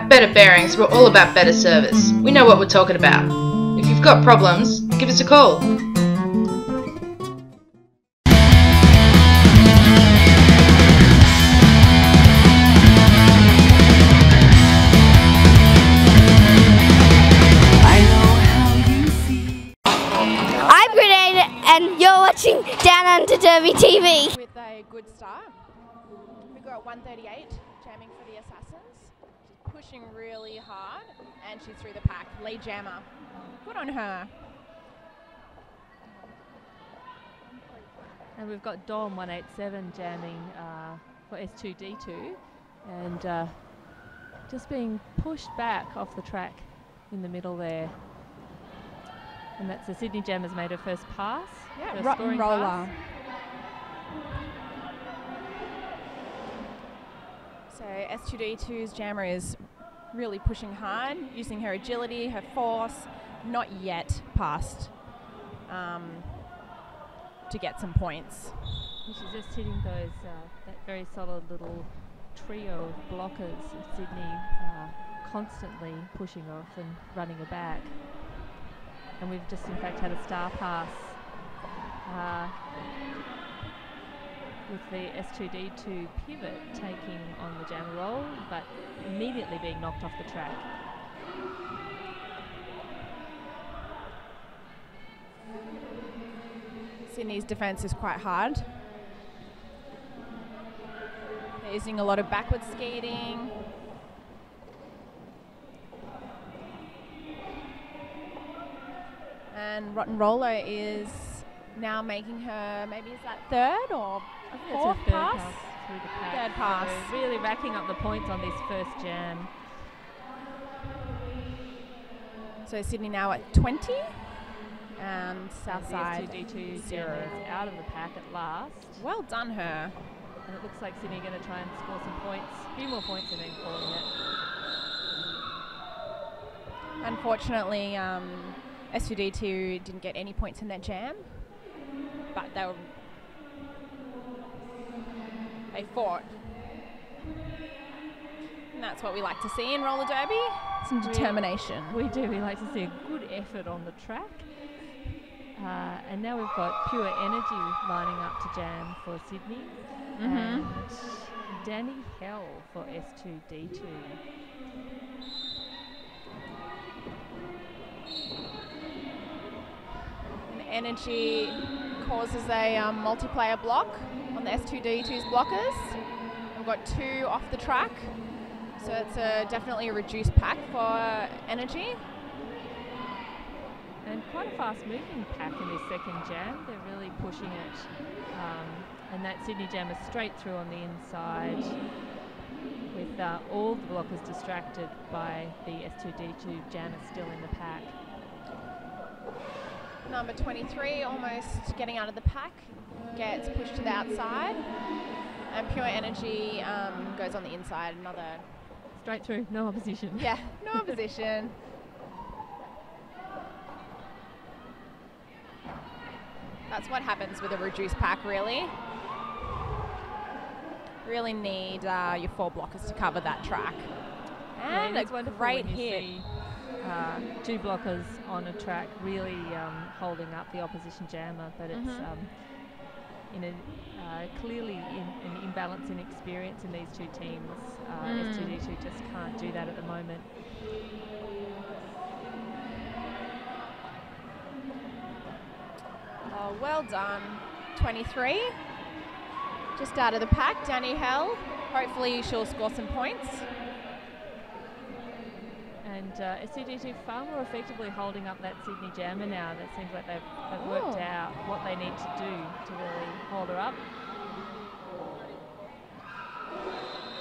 At Better Bearings, we're all about better service. We know what we're talking about. If you've got problems, give us a call. I'm Grenade and you're watching Down Under Derby TV. With a good start. We got 138 jamming for the Assassins. She's pushing really hard and she's through the pack. Lead jammer. Good on her. And we've got Dom 187 jamming for S2D2 and just being pushed back off the track in the middle there. And that's the Sydney Jam has made her first pass. Yeah, first rock scoring and roller. pass. So S2D2's jammer is really pushing hard, using her agility, her force, not yet passed to get some points. And she's just hitting those, that very solid little trio of blockers. Sydney constantly pushing off and running her back. And we've just in fact had a star pass with the S2D2 pivot taking on the jammer roll, but immediately being knocked off the track. Sydney's defence is quite hard. They're using a lot of backward skating. And Rotten Roller is now making her, maybe is that third or fourth pass? Through the pack. Third pass. So really racking up the points on this first jam. So Sydney now at 20 and Southside S2D2 0. is out of the pack at last. Well done her. And it looks like Sydney are going to try and score some points, a few more points and then calling it. Unfortunately, S2D2 didn't get any points in that jam, but they fought. And that's what we like to see in roller derby, some determination. We do, we like to see a good effort on the track. And now we've got Pure Energy lining up to jam for Sydney. And Danny Hell for S2D2. Energy causes a multiplayer block on the S2D2's blockers. We've got 2 off the track, so it's definitely a reduced pack for Energy. And quite a fast moving pack in this second jam. They're really pushing it. And that Sydney jam is straight through on the inside with all the blockers distracted by the S2D2 jammer still in the pack. Number 23 almost getting out of the pack, gets pushed to the outside, and Pure Energy goes on the inside, another... Straight through, no opposition. Yeah, no opposition. That's what happens with a reduced pack, really. Really need your 4 blockers to cover that track. And it's a great hit. 2 blockers on a track really holding up the opposition jammer, but it's in a clearly an imbalance in experience in these 2 teams. S2D2 just can't do that at the moment. Oh, well done, 23. Just out of the pack, Danny Hell. Hopefully she'll score some points. And S2D2 far more effectively holding up that Sydney jammer now. That seems like they've worked out what they need to do to really hold her up.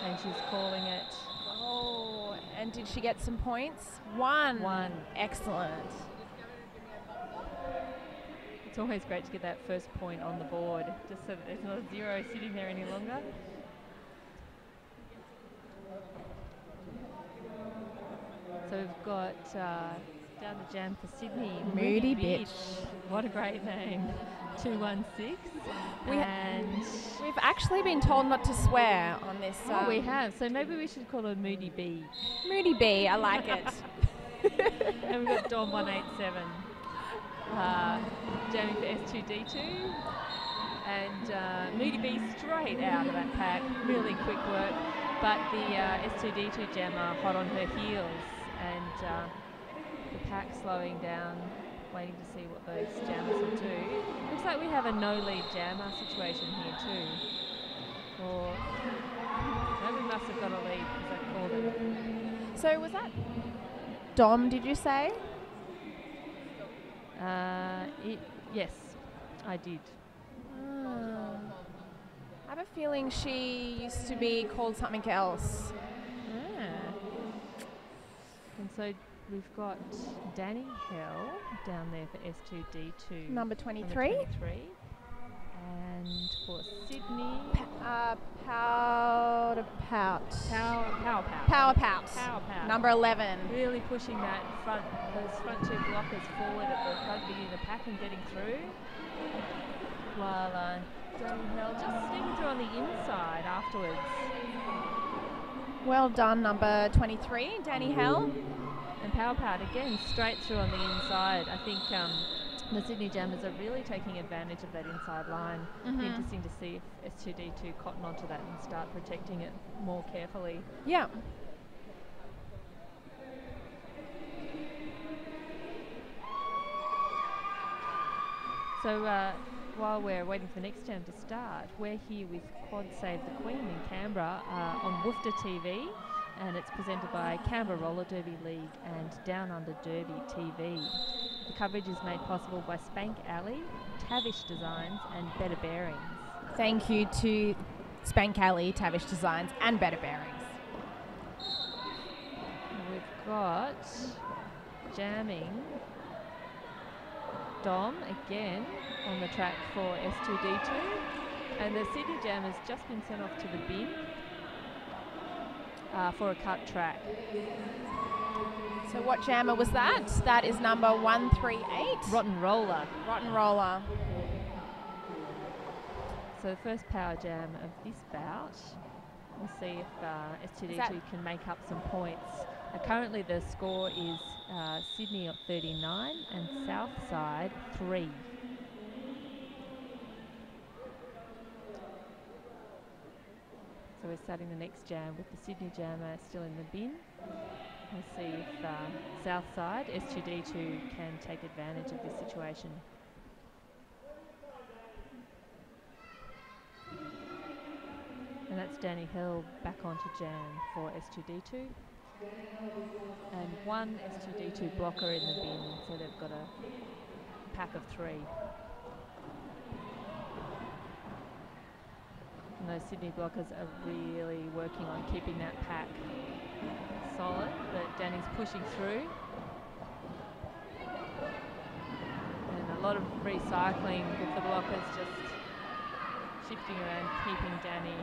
And she's calling it. Oh, and did she get some points? 1. Excellent. It's always great to get that first point on the board, just so that there's not a 0 sitting there any longer. So we've got down the jam for Sydney, Moody Bitch. What a great name. 216. We've actually been told not to swear on this. Oh, we have. So maybe we should call her Moody B. Moody B, I like it. And we've got Dom 187 jamming for S2D2. And Moody B straight out of that pack. Really quick work. But the S2D2 jammer hot on her heels. And the pack slowing down, waiting to see what those jammers will do. Looks like we have a no-lead jammer situation here too. Or maybe we must have got a lead because I called it. So was that Dom, did you say? Yes, I did. I have a feeling she used to be called something else. And so we've got Danny Hill down there for S2D2. Number 23. And for Sydney, Power Pout. Number 11. Really pushing those front two blockers forward at the front beginning of the pack and getting through. While Danny Hill just sneaking through on the inside afterwards. Well done, number 23, Danny Hill. And Power Pout again straight through on the inside. I think the Sydney Jammers are really taking advantage of that inside line. Interesting to see if S2D2 cotton onto that and start protecting it more carefully. Yeah. So while we're waiting for the next jam to start, we're here with Quad Save the Queen in Canberra on Woofter TV. And it's presented by Canberra Roller Derby League and Down Under Derby TV. The coverage is made possible by Spank Alley, Tavish Designs and Better Bearings. Thank you to Spank Alley, Tavish Designs and Better Bearings. We've got jamming Dom again on the track for S2D2. And the Sydney Jam has just been sent off to the bin for a cut track. So what jammer was that? That is number 138. Rotten Roller. Rotten Roller. So the first power jam of this bout. We'll see if S2D2 can make up some points. Currently the score is Sydney at 39 and Southside 3. So we're starting the next jam with the Sydney jammer still in the bin. We'll see if Southside, S2D2, can take advantage of this situation. And that's Danny Hill back onto jam for S2D2. And one S2D2 blocker in the bin, so they've got a pack of 3. And those Sydney blockers are really working on keeping that pack solid, but Danny's pushing through. And a lot of recycling with the blockers just shifting around, keeping Danny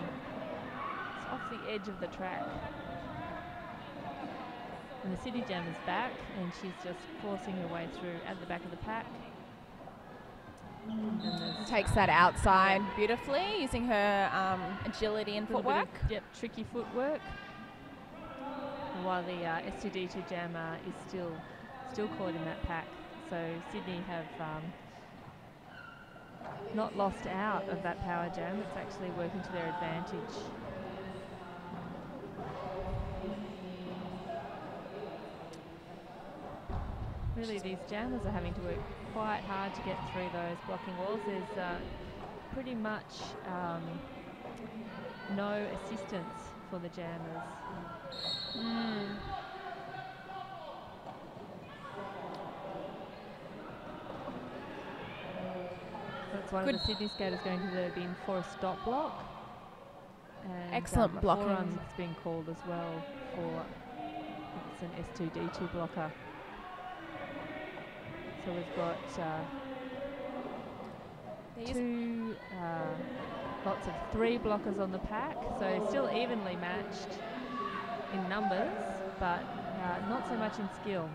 off the edge of the track. And the Sydney Jam is back, and she's just forcing her way through at the back of the pack. Takes that outside beautifully, using her agility and footwork. Yep, tricky footwork. While the S2D2 jammer is still caught in that pack. So Sydney have not lost out of that power jam. It's actually working to their advantage. Really, these jammers are having to work quite hard to get through those blocking walls. There's pretty much no assistance for the jammers. That's one of the Sydney skaters going to the bin for a stop block. And excellent blocking. Forearms it's been called as well for, I think it's an S2D2 blocker. So we've got lots of 3 blockers on the pack, so still evenly matched in numbers, but not so much in skill.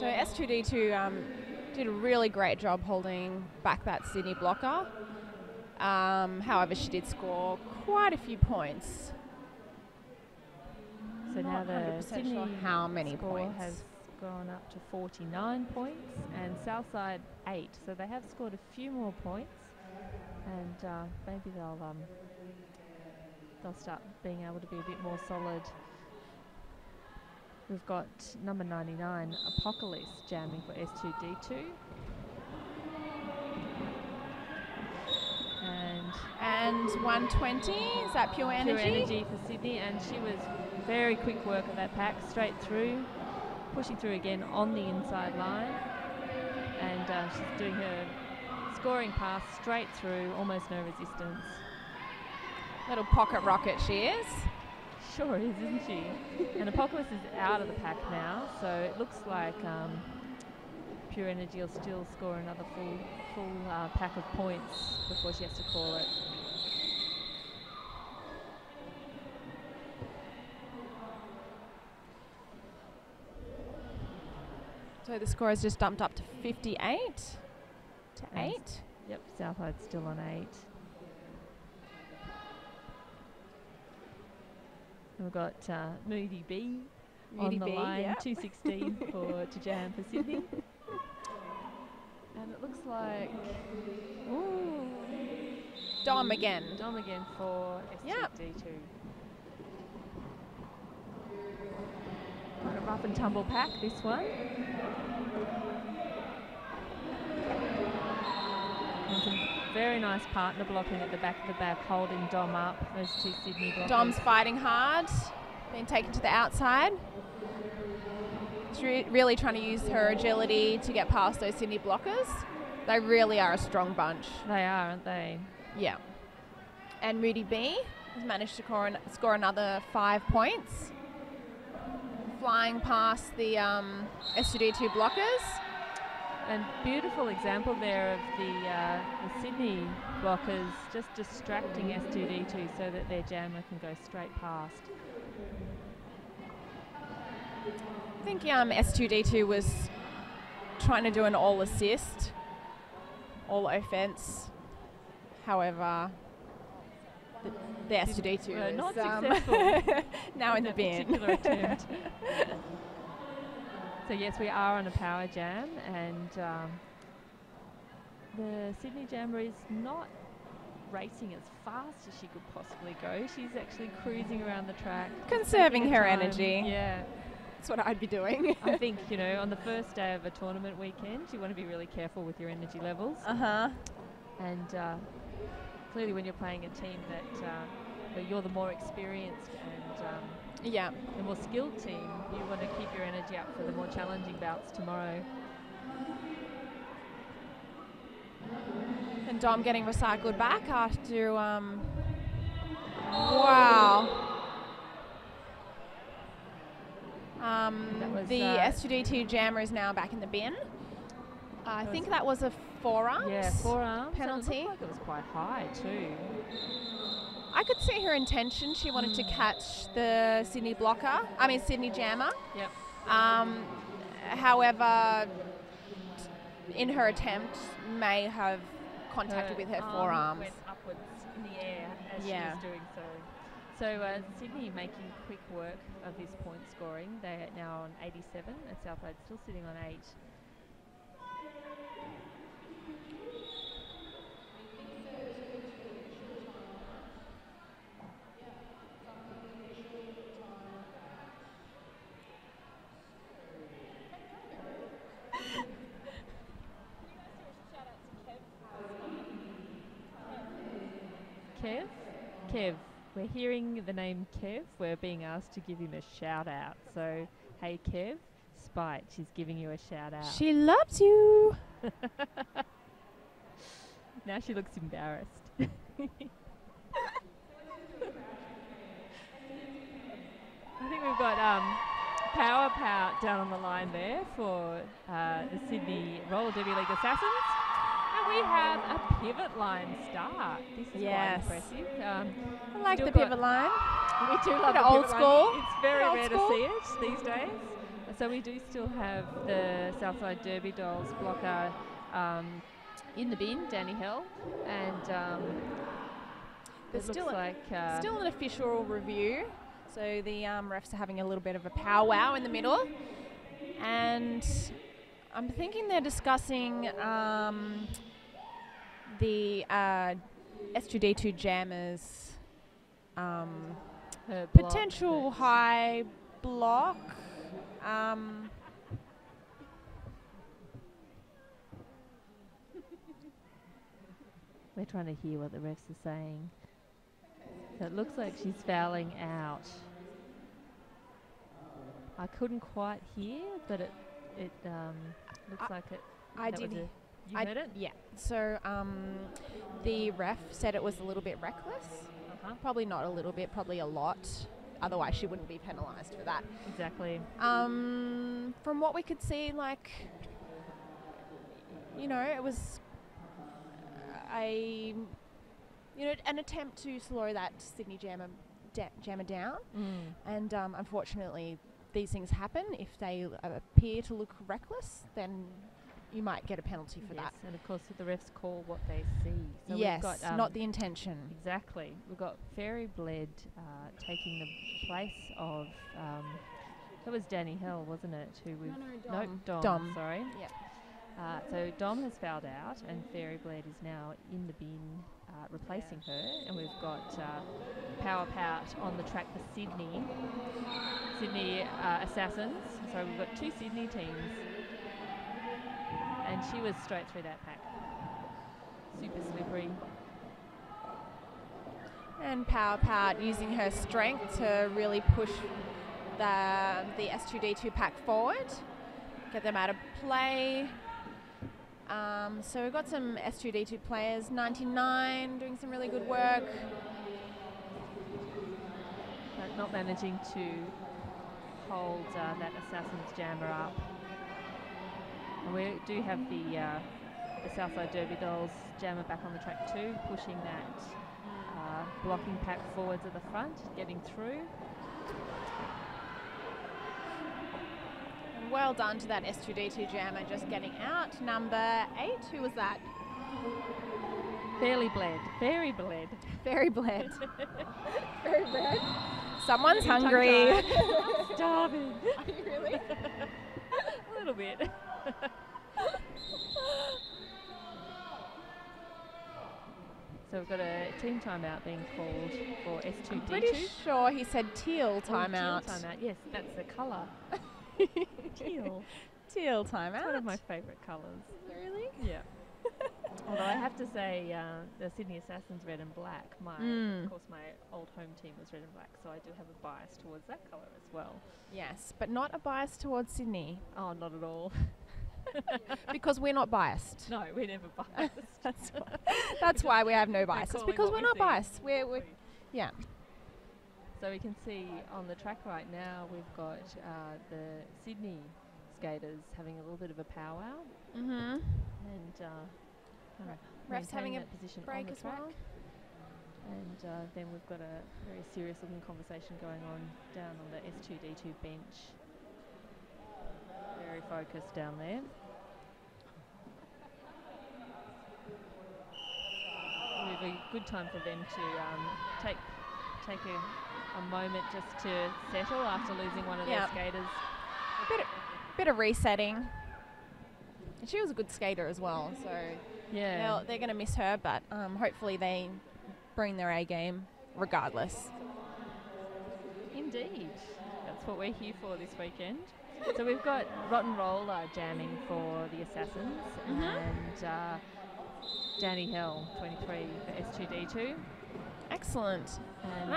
So S2D2 did a really great job holding back that Sydney blocker. However, she did score quite a few points. So now Not the 100% Sydney sure how many score points. has gone up to 49 points and Southside 8. So they have scored a few more points, and maybe they'll start being able to be a bit more solid. We've got number 99, Apocalypse, jamming for S2D2. And 120, is that Pure Energy? Pure Energy for Sydney, and she was very quick work of that pack, straight through, pushing through again on the inside line, and she's doing her scoring pass straight through, almost no resistance. Little pocket rocket she is. Sure is, isn't she? And Apocalypse is out of the pack now, so it looks like Pure Energy will still score another full pack of points before she has to call it. So the score has just dumped up to 58 to 8. Yep, Southside's still on 8. And we've got Moody B on the line, yep. 216 to jam for Sydney. And it looks like Dom again. Dom again for S2D2. Quite a rough and tumble pack, this one. And some very nice partner blocking at the back of the back, holding Dom up, those two Sydney blockers. Dom's fighting hard, being taken to the outside. She's really trying to use her agility to get past those Sydney blockers. They really are a strong bunch. They are, aren't they? Yeah. And Moody B has managed to score another 5 points, flying past the S2D2 blockers. And beautiful example there of the Sydney blockers just distracting S2D2 so that their jammer can go straight past. I think S2D2 was trying to do an all assist, all offense. However, the S2D2 is not successful now in the bin. Particular attempt. So yes, we are on a power jam, and the Sydney jammer is not racing as fast as she could possibly go. She's actually cruising around the track, conserving her time. energy. Yeah. That's what I'd be doing. I think, on the first day of a tournament weekend, you want to be really careful with your energy levels. And clearly when you're playing a team that you're the more experienced and the more skilled team, you want to keep your energy up for the more challenging bouts tomorrow. And Dom getting recycled back after, wow. The S2D2 jammer is now back in the bin. I think that was a forearms. Yeah, forearms penalty. It looked like it was quite high too. I could see her intention. She wanted to catch the Sydney jammer. Yep. However, in her attempt, may have contacted with her forearms. Went upwards in the air as she was doing so. So Sydney making quick work of this point scoring. They're now on 87 and Southside still sitting on 8. Kev. We're hearing the name Kev. We're being asked to give him a shout out. So, hey Kev, Spite, she's giving you a shout out. She loves you. Now she looks embarrassed. I think we've got Power Pout down on the line there for the Sydney Roller Derby League Assassins. And we have a pivot line start. This is quite impressive. I like the pivot line. We do love the old pivot school. line. It's very rare to see it these days. So we do still have the Southside Derby Dolls blocker in the bin, Danny Hill, and There's it looks like still an official review. So the refs are having a little bit of a powwow in the middle, and I'm thinking they're discussing the S2D2 jammers her block potential high block. We're trying to hear what the refs are saying. So it looks like she's fouling out. I couldn't quite hear, but it looks like it. I that did. was you heard it? Yeah. So the ref said it was a little bit reckless. Probably not a little bit, probably a lot. Otherwise, she wouldn't be penalised for that. Exactly. From what we could see, like, it was an attempt to slow that Sydney jammer down. And unfortunately, these things happen. If they appear to look reckless, then you might get a penalty for that. And of course, the refs call what they see. So yes, we've got, not the intention. Exactly. We've got Fairy Bled taking the place of, that was Danny Hill, wasn't it? Who we Dom. Sorry. Yeah. So Dom has fouled out, and Fairy Bled is now in the bin replacing her. And we've got Power Pout on the track for Sydney Assassins. So we've got two Sydney teams. And she was straight through that pack. Super slippery. And Power Pout using her strength to really push the S2D2 pack forward, get them out of play. So we've got some S2D2 players, 99, doing some really good work. But not managing to hold that Assassin's jammer up. And we do have the Southside Derby Dolls jammer back on the track too, pushing that blocking pack forwards at the front, getting through. And well done to that S2D2 jammer just getting out. Number 8, who was that? Fairly Bled. Very Bled. Very Bled. Very Bled. Someone's hungry. I'm starving. Are you really? A little bit. So we've got a team timeout being called for S2D2. I'm pretty sure he said teal timeout. Teal timeout, yes, that's the colour. Teal. Teal timeout. It's one of my favourite colours. Really? Yeah. Although I have to say, the Sydney Assassins red and black. Of course, my old home team was red and black, so I do have a bias towards that colour as well. Yes, but not a bias towards Sydney. Oh, not at all. Because we're not biased. No, we're never biased. That's why we have no biases, because we're not biased. Yeah. So we can see on the track right now, we've got the Sydney skaters having a little bit of a powwow. Mm-hmm. And refs having a position break on the as track. well. And then we've got a very serious looking conversation going on down on the S2D2 bench. Very focused down there. It would be a good time for them to take a moment just to settle after losing one of their skaters. Bit of resetting. And she was a good skater as well, so yeah, they're going to miss her, but hopefully they bring their A game regardless. Indeed. That's what we're here for this weekend. So we've got Rotten Roller jamming for the Assassins and Danny Hill, 23 for S2D2. Excellent. And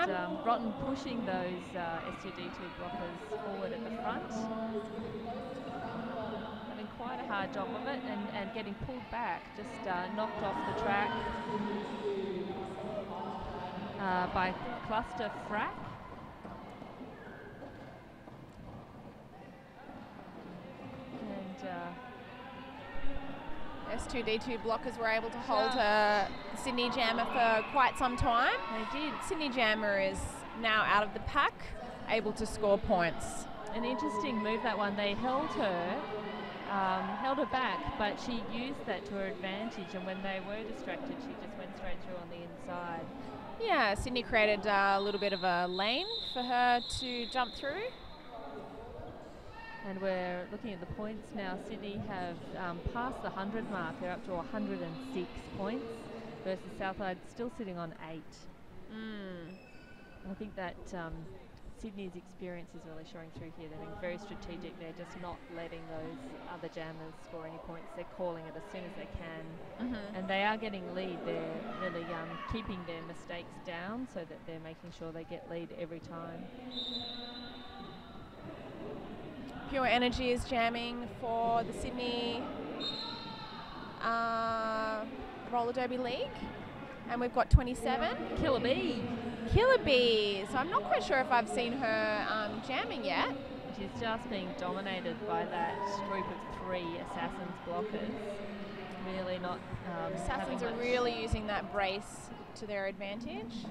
Rotten pushing those S2D2 blockers forward at the front. Having quite a hard job of it and getting pulled back, just knocked off the track by Cluster Frack. S2D2 blockers were able to hold her Sydney Jammer for quite some time. They did. Sydney Jammer is now out of the pack, able to score points. an interesting move, that one. They held her back, but she used that to her advantage, and when they were distracted, she just went straight through on the inside. Yeah, Sydney created a little bit of a lane for her to jump through. And we're looking at the points now. Sydney have passed the 100 mark. They're up to 106 points versus Southside still sitting on 8. I think that Sydney's experience is really showing through here. They're being very strategic. They're just not letting those other jammers score any points. They're calling it as soon as they can. And they are getting lead. They're really keeping their mistakes down so that they're making sure they get lead every time. Pure Energy is jamming for the Sydney Roller Derby League. And we've got 27. Killer Bee. Killer Bee. So I'm not quite sure if I've seen her jamming yet. She's just being dominated by that group of 3 Assassins blockers. Really not. Assassins are really using that brace to their advantage.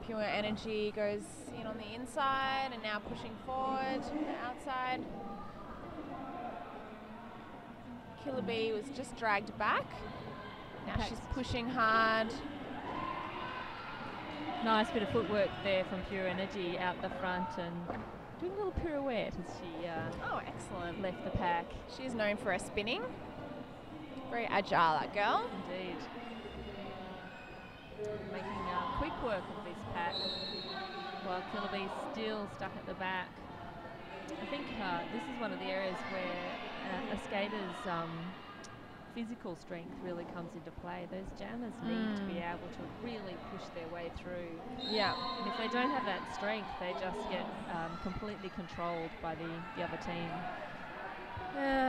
Pure Energy goes in on the inside and now pushing forward to the outside. Killer Bee was just dragged back. Now she's pushing hard. Nice bit of footwork there from Pure Energy out the front and doing a little pirouette as she excellent. Left the pack. She is known for her spinning. Very agile, that girl. Indeed. Making quick work of this pack while Killer Bee's still stuck at the back. I think this is one of the areas where a skater's physical strength really comes into play. Those jammers need to be able to really push their way through. Yeah. And if they don't have that strength, they just get completely controlled by the other team.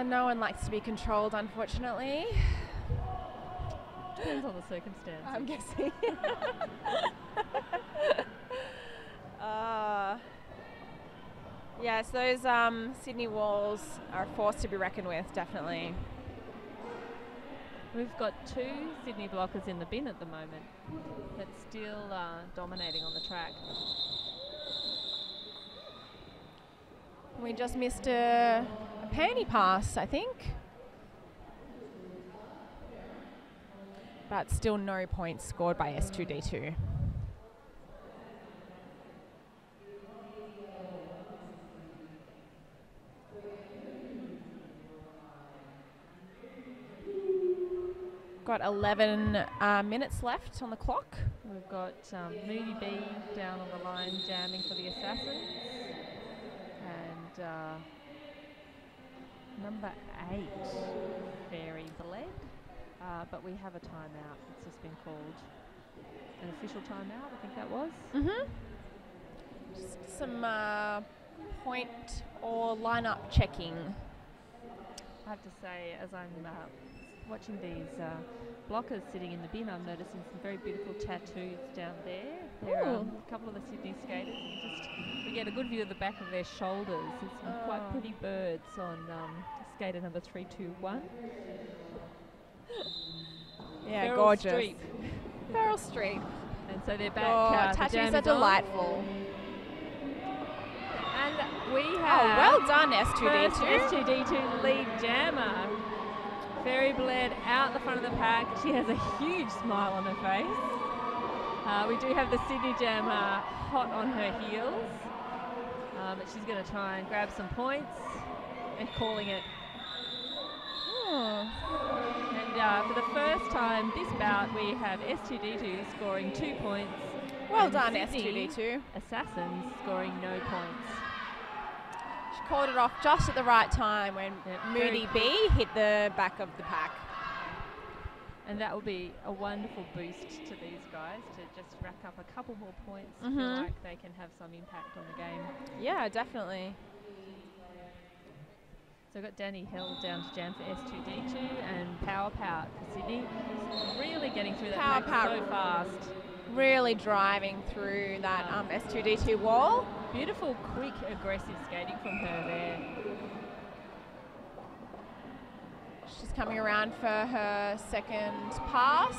No one likes to be controlled, unfortunately. Depends on the circumstance. I'm guessing. Yes, those Sydney walls are a force to be reckoned with, definitely. We've got 2 Sydney blockers in the bin at the moment, but still dominating on the track. We just missed a panty pass, I think. But still no points scored by S2D2. Got 11 minutes left on the clock. We've got Moody B down on the line jamming for the Assassins. And number 8, Fairy Bled. But we have a timeout. It's just been called an official timeout, I think that was. Just some point or lineup checking. I have to say, as I'm watching these blockers sitting in the bin, I'm noticing some very beautiful tattoos down there. There are a couple of the Sydney skaters. We get a good view of the back of their shoulders. There's some quite pretty birds on skater number 321. Yeah, Feral gorgeous. Streep. Feral Streep. And so they're back. Tattoos are delightful. And we have well done, S2D2. first S2D2 lead jammer. Fairy Bled out the front of the pack. She has a huge smile on her face. We do have the Sydney jammer hot on her heels. But she's going to try and grab some points and calling it. And for the first time this bout, we have S2D2 scoring 2 points. Well done, S2D2. Assassins scoring no points. She called it off just at the right time when Moody B hit the back of the pack. And that will be a wonderful boost to these guys to just rack up a couple more points. Feel like they can have some impact on the game. Yeah, definitely. So we've got Danny Hill down to jam for S2D2 and Power Pout for Sydney. Really getting through that pack so fast. Really driving through that S2D2 wall. Beautiful, quick, aggressive skating from her there. She's coming around for her second pass.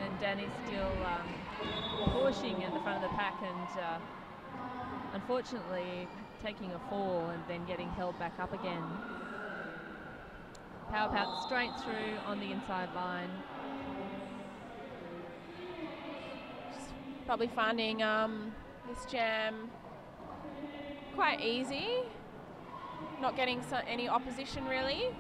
And Danny's still pushing in the front of the pack and unfortunately taking a fall and then getting held back up again. Power pout straight through on the inside line. Just probably finding this jam quite easy. Not getting any opposition really.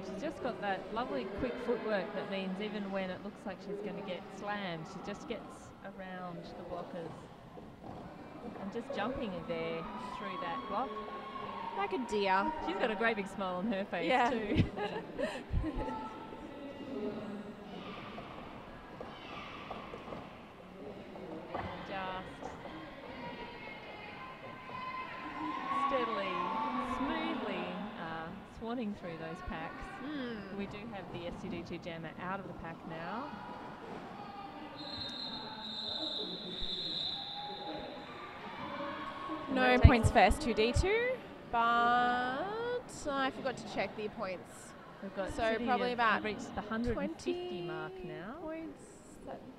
She's just got that lovely quick footwork that means even when it looks like she's going to get slammed, she just gets around the blockers and just jumping there through that block. Like a deer. She's got a great big smile on her face Yeah. too. Just steadily, smoothly swanning through those packs. We do have the S2D2 jammer out of the pack now. No points for S2D2, but I forgot to check the points. We've got So Sydney probably have about reached the 150 20 mark now, points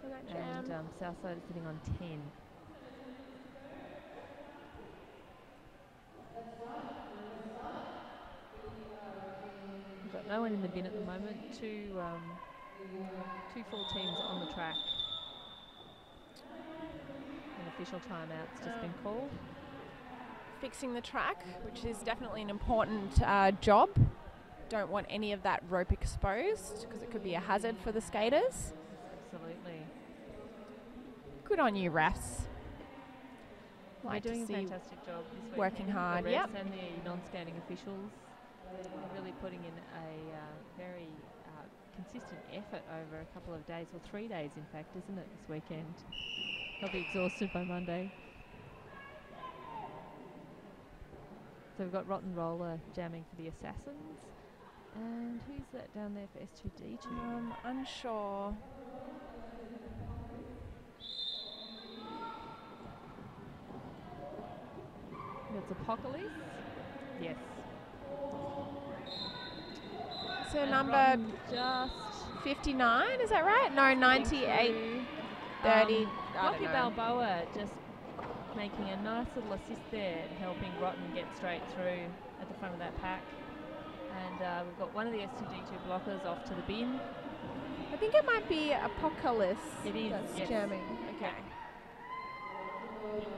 for that jam. and Southside is sitting on 10. We've got no one in the bin at the moment. Two full teams on the track. An official timeout's just been called. Fixing the track, which is definitely an important job. Don't want any of that rope exposed because it could be a hazard for the skaters. Absolutely. Good on you, refs. They're Like to doing a see fantastic job this week. working hard, The refs yep. and the non-skating officials are really putting in a very consistent effort over a couple of days, or 3 days in fact, isn't it, this weekend? They'll be exhausted by Monday. So we've got Rotten Roller jamming for the Assassins. And who's that down there for S2D2? Unsure. That's Apocalypse. Yes. So And number Rotten just 59, is that right? No, 98, 30. I don't Rocky know. Balboa just making a nice little assist there, helping Rotten get straight through at the front of that pack. And we've got one of the S2D2 blockers off to the bin. I think it might be Apocalypse. It is, That's yes. jamming. Okay.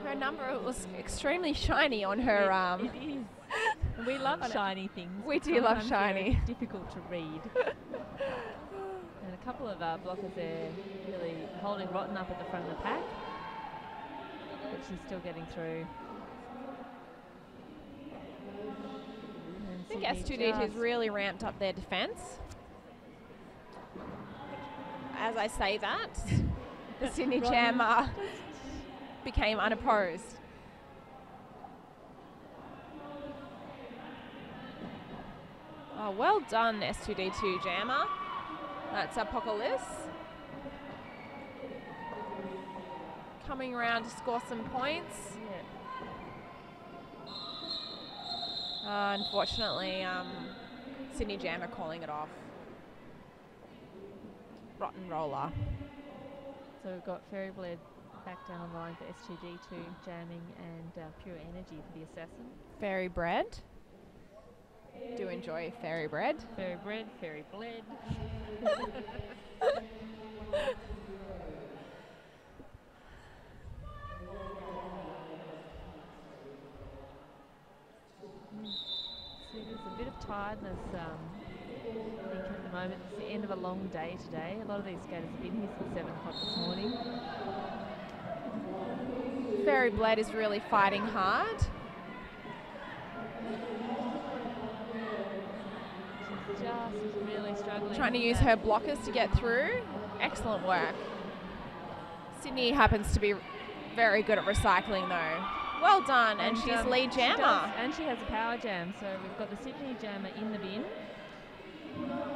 Her number was extremely shiny on her. It is. And we love shiny things. We but do love sometimes they're shiny. difficult to read. And a couple of blockers there really holding Rotten up at the front of the pack. But she's still getting through. And I think Sydney S2D2 has just- really ramped up their defence. As I say that, the Sydney Rotten Jam became unopposed. Oh, well done, S2D2 Jammer. That's Apocalypse. Coming around to score some points. Yeah. Unfortunately, Sydney Jammer calling it off. Rotten Roller. So we've got Fairy Bled back down on the line for S2D2 jamming, and Pure Energy for the Assassin. Fairy Bread. Do enjoy Fairy Bread. Fairy Bread, Fairy Bled. See, there's a bit of tiredness I think at the moment. It's the end of a long day today. A lot of these skaters have been here since 7 o'clock this morning. Fairy Bled is really fighting hard. She's just really struggling. Trying to with use that. her blockers to get through. Excellent work. Sydney happens to be very good at recycling though. Well done, and she's lead she jammer. does, and she has a power jam. So we've got the Sydney jammer in the bin,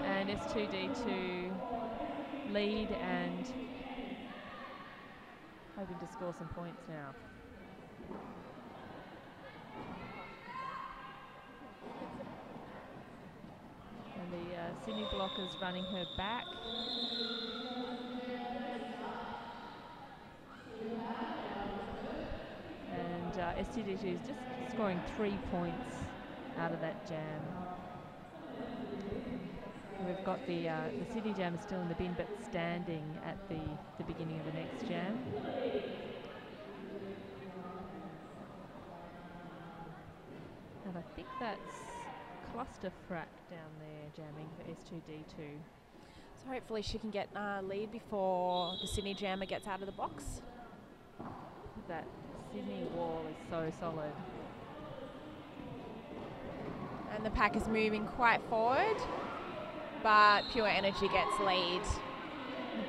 and S2D2 lead and hoping to score some points now. And the Sydney blockers running her back. S2D2 is just scoring 3 points out of that jam. We've got the Sydney jam is still in the bin, but standing at the beginning of the next jam. And I think that's Cluster Frack down there jamming for S2D2. So hopefully she can get lead before the Sydney jammer gets out of the box. That Sydney wall is so solid. And the pack is moving quite forward, but Pure Energy gets lead.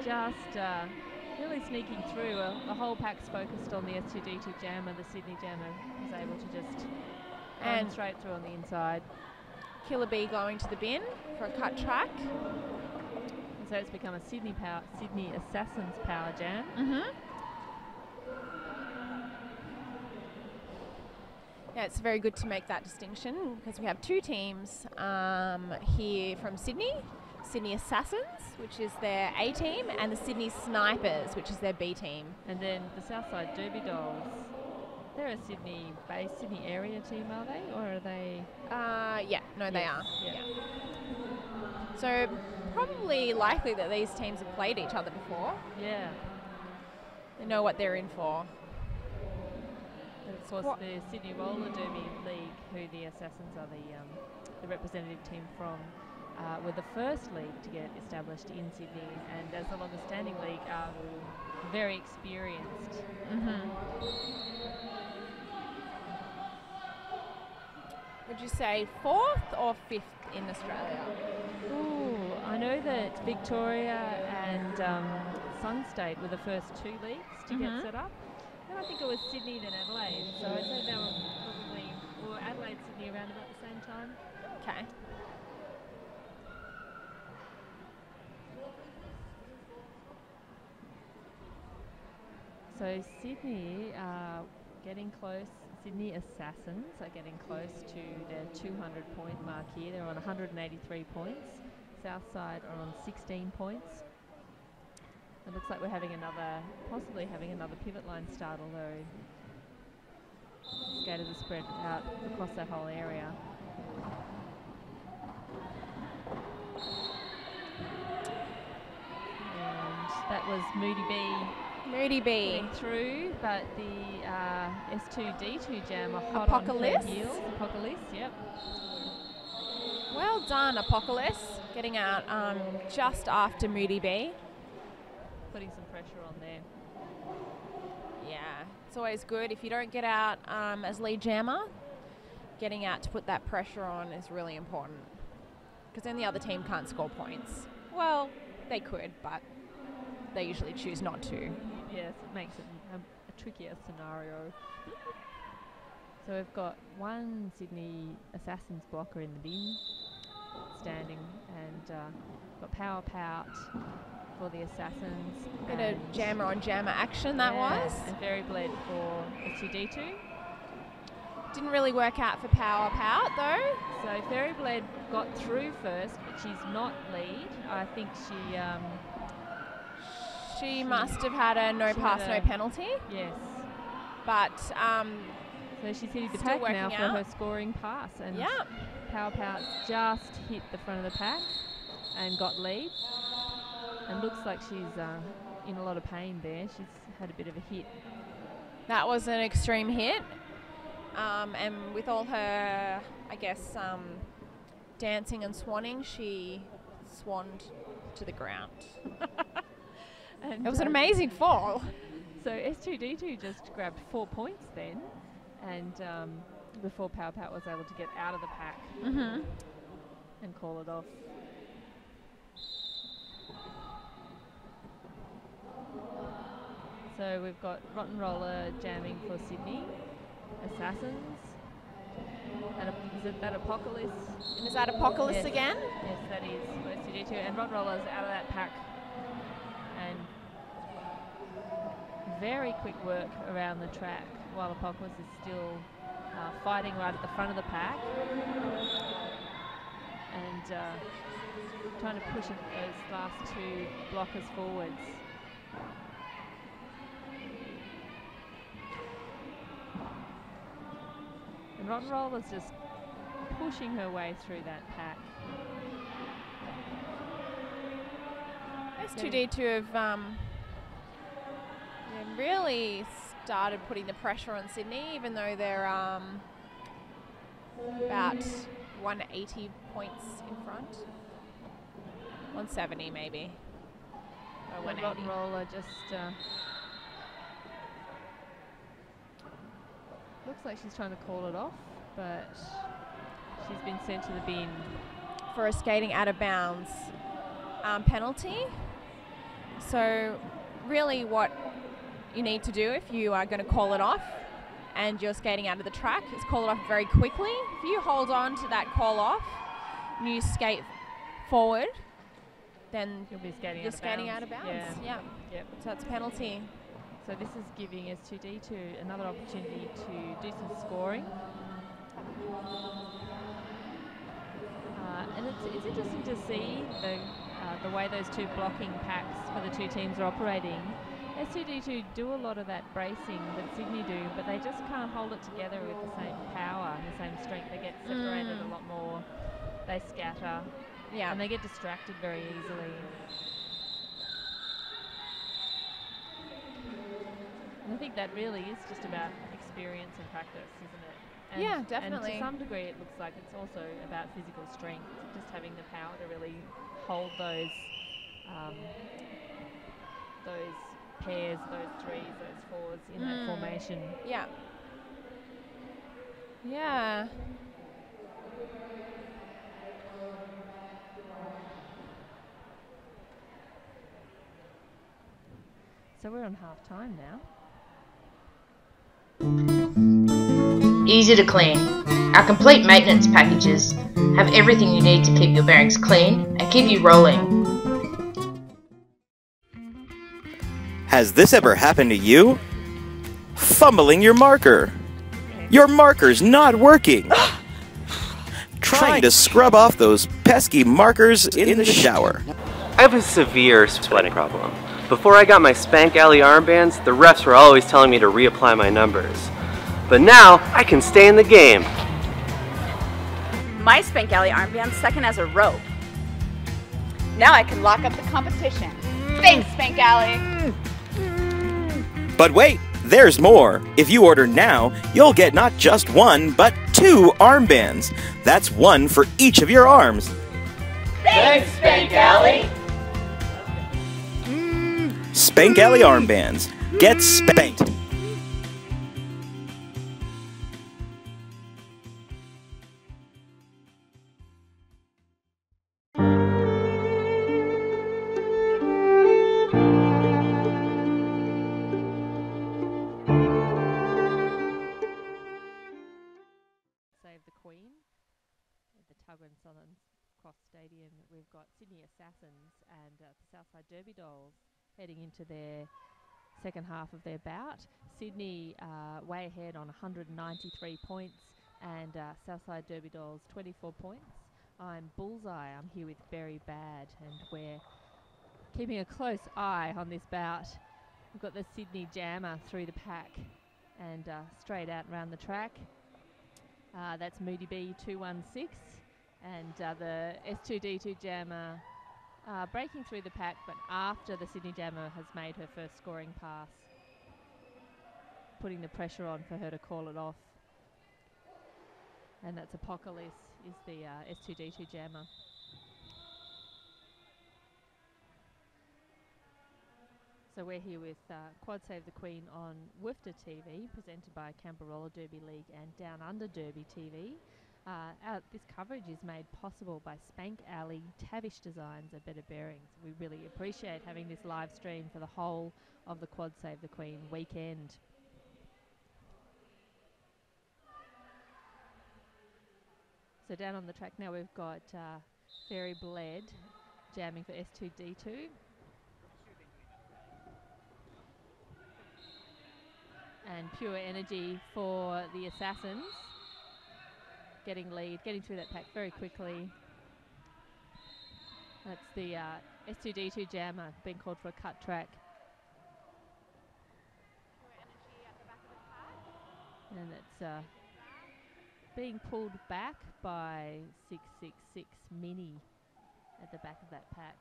Just really sneaking through. The whole pack's focused on the S2D2 jammer. The Sydney jammer is able to just run straight through on the inside. Killer Bee going to the bin for a cut track. And so it's become a Sydney Assassins power jam. Yeah, it's very good to make that distinction because we have two teams here from Sydney. Sydney Assassins, which is their A team, and the Sydney Snipers, which is their B team. And then the Southside Derby Dolls, they're a Sydney-based, Sydney area team, are they? Or are they? Yeah, no, they are. Yeah. So probably likely that these teams have played each other before. Yeah. They know what they're in for. And of course, the Sydney Roller Derby League, who the Assassins are the representative team from, were the first league to get established in Sydney, and as the longest standing league, are very experienced. Would you say 4th or 5th in Australia? Ooh, I know that Victoria and Sun State were the first two leagues to get set up. Then I think it was Sydney then Adelaide, so I'd say they were probably, or Adelaide, Sydney around about the same time. Okay. So Sydney are getting close. Sydney Assassins are getting close to their 200-point mark here. They're on 183 points. Southside are on 16 points. It looks like we're possibly having another pivot line start, although skaters are spread out across that whole area. And that was Moody B getting through, but the S2D2 jam are hot on her heels. Apocalypse, yep. Well done, Apocalypse, getting out just after Moody B. Putting some pressure on there. Yeah, it's always good. If you don't get out as lead jammer, getting out to put that pressure on is really important. Because then the other team can't score points. Well, they could, but they usually choose not to. Yes, it makes it a trickier scenario. So we've got one Sydney Assassins blocker in the bin, standing, and got Power Pout for the Assassins. Bit of jammer on jammer action that was. And Very Bled for S2D2. Didn't really work out for Power Pout though. So Fairy Bled got through first, but she's not lead. I think she must have had a no pass, no penalty. Yes. But so she's hitting the pack now for her scoring pass, and Power Pout's just hit the front of the pack and got lead. And looks like she's in a lot of pain there. She's had a bit of a hit. That was an extreme hit. And with all her, I guess, dancing and swanning, she swanned to the ground. And it was an amazing fall. So S2D2 just grabbed 4 points then, and before Power Pout was able to get out of the pack and call it off. So we've got Rotten Roller jamming for Sydney Assassins. Is it that Apocalypse? And is that Apocalypse again? Yes, that is for S2D2. And Rotten Roller's out of that pack. And very quick work around the track while Apocalypse is still fighting right at the front of the pack. And trying to push those last two blockers forwards. And Rotten Roller's just pushing her way through that pack. S2D2 have really started putting the pressure on Sydney, even though they're about 180 points in front. 170 maybe. Or 180. Rotten Roller just looks like she's trying to call it off, but she's been sent to the bin. For a skating out of bounds penalty. So really what you need to do if you are going to call it off and you're skating out of the track is call it off very quickly. If you hold on to that call off and you skate forward, then you'll be skating out of bounds. Yeah. Yep. So that's a penalty. So this is giving S2D2 another opportunity to do some scoring. And it's interesting to see the way those two blocking packs for the two teams are operating. S2D2 do a lot of that bracing that Sydney do, but they just can't hold it together with the same power and the same strength. They get separated a lot more. They scatter. Yeah. And they get distracted very easily. And I think that really is just about experience and practice, isn't it? And, yeah, definitely. And to some degree it looks like it's also about physical strength, just having the power to really hold those pairs, those threes, those fours in that formation. Yeah. Yeah. So we're on half time now. Easy to clean. Our complete maintenance packages have everything you need to keep your bearings clean and keep you rolling. Has this ever happened to you? Fumbling your marker. Your marker's not working. Trying to scrub off those pesky markers in the shower. I have a severe sweating problem. Before I got my Spank Alley armbands, the refs were always telling me to reapply my numbers. But now, I can stay in the game. My Spank Alley armband's second as a rope. Now I can lock up the competition. Thanks, Spank Alley! But wait, there's more. If you order now, you'll get not just one, but 2 armbands. That's one for each of your arms. Thanks, Spank Alley! Spank Alley armbands. Get spanked. Save the Queen at the Tugger and Southern Cross Stadium. We've got Sydney Assassins and the Southside Derby Dolls heading into their second half of their bout. Sydney way ahead on 193 points and Southside Derby Dolls 24 points. I'm Bullseye. I'm here with Very Bad and we're keeping a close eye on this bout. We've got the Sydney Jammer through the pack and straight out around the track. That's Moody B 216 and the S2D2 Jammer breaking through the pack, but after the Sydney Jammer has made her first scoring pass, putting the pressure on for her to call it off. And that's Apocalypse is the S2D2 Jammer. So we're here with Quad Save the Queen on WFDA TV, presented by Canberra Roller Derby League and Down Under Derby TV. This coverage is made possible by Spank Alley, Tavish Designs and Better Bearings. We really appreciate having this live stream for the whole of the Quad Save the Queen weekend. So down on the track now we've got Fairy Bled jamming for S2D2. And Pure Energy for the Assassins. Getting lead, getting through that pack very quickly. That's the S2D2 Jammer being called for a cut track. And it's being pulled back by 666 Mini at the back of that pack.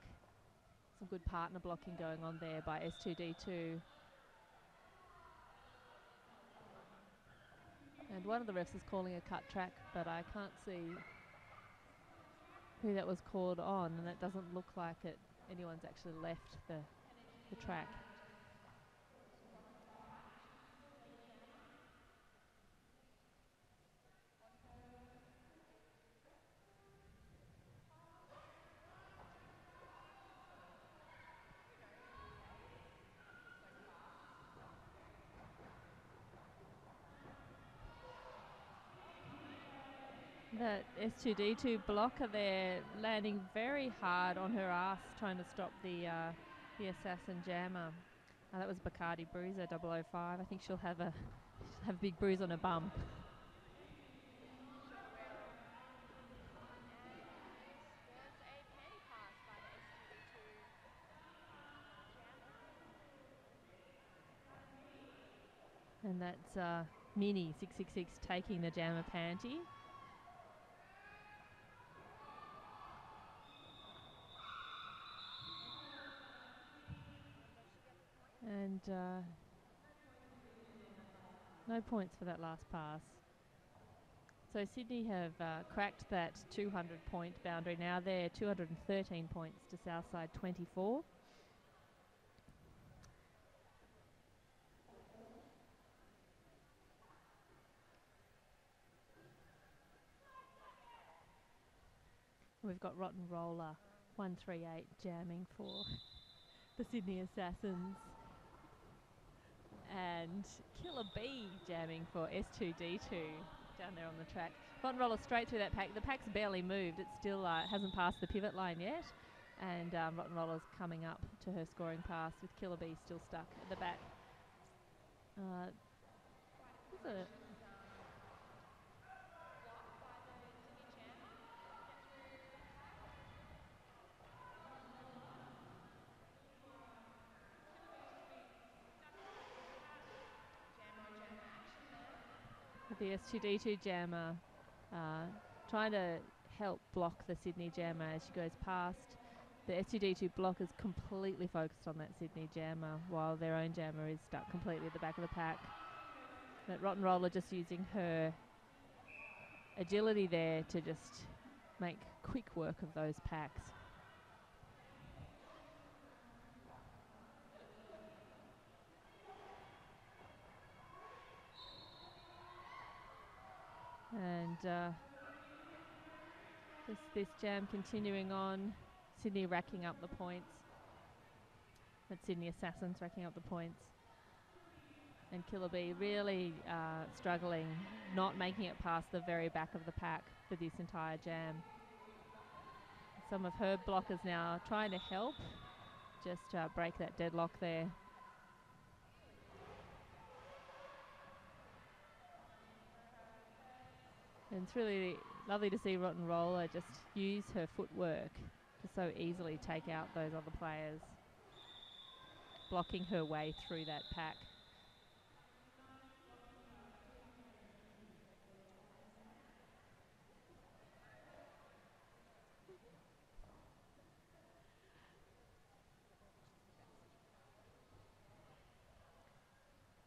Some good partner blocking going on there by S2D2. And one of the refs is calling a cut track, but I can't see who that was called on, and it doesn't look like anyone's actually left the track. That S2D2 blocker there landing very hard on her ass, trying to stop the assassin jammer. That was Bacardi Bruiser 005. I think she'll have a big bruise on her bum. And that's Mini 666 taking the jammer panty. And no points for that last pass. So Sydney have cracked that 200-point boundary. Now they're 213 points to Southside 24. We've got Rotten Roller 138 jamming for the Sydney Assassins. And Killer Bee jamming for S2D2 down there on the track. Rotten Roller straight through that pack. The pack's barely moved. It still hasn't passed the pivot line yet. And Rotten Roller's coming up to her scoring pass with Killer Bee still stuck at the back. The S2D2 jammer trying to help block the Sydney jammer as she goes past. The S2D2 block is completely focused on that Sydney jammer, while their own jammer is stuck completely at the back of the pack. But Rotten Roller just using her agility there to just make quick work of those packs. And this jam continuing on. Sydney racking up the points. That's Sydney Assassins racking up the points. And Killer Bee really struggling, not making it past the very back of the pack for this entire jam. Some of her blockers now trying to help, just break that deadlock there. And it's really lovely to see Rotten Roller just use her footwork to so easily take out those other players, blocking her way through that pack.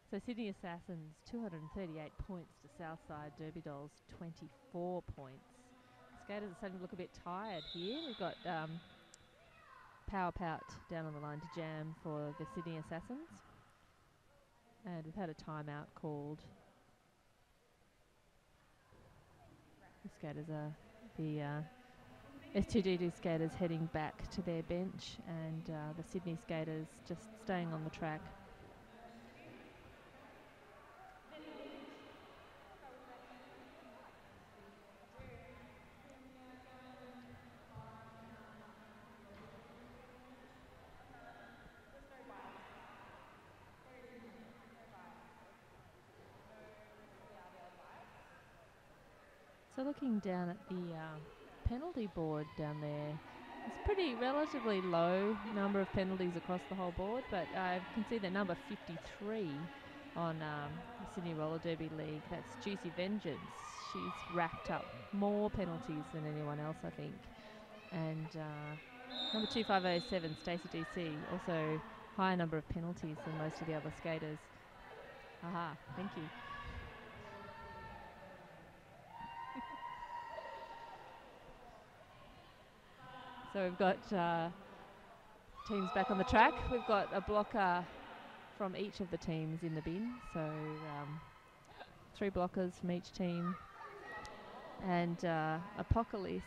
So Sydney Assassins 238 points to Southside Derby Dolls 24 points. Skaters are starting to look a bit tired here. We've got Power Pout down on the line to jam for the Sydney Assassins. And we've had a timeout called. The skaters are the S2D2 skaters heading back to their bench, and the Sydney skaters just staying on the track. So looking down at the penalty board down there, it's pretty relatively low number of penalties across the whole board, but I can see the number 53 on the Sydney Roller Derby League. That's Juicy Vengeance. She's racked up more penalties than anyone else, I think. And number 2507, Stacey DC, also higher number of penalties than most of the other skaters. Aha, thank you. So we've got teams back on the track. We've got a blocker from each of the teams in the bin. So 3 blockers from each team. And Apocalypse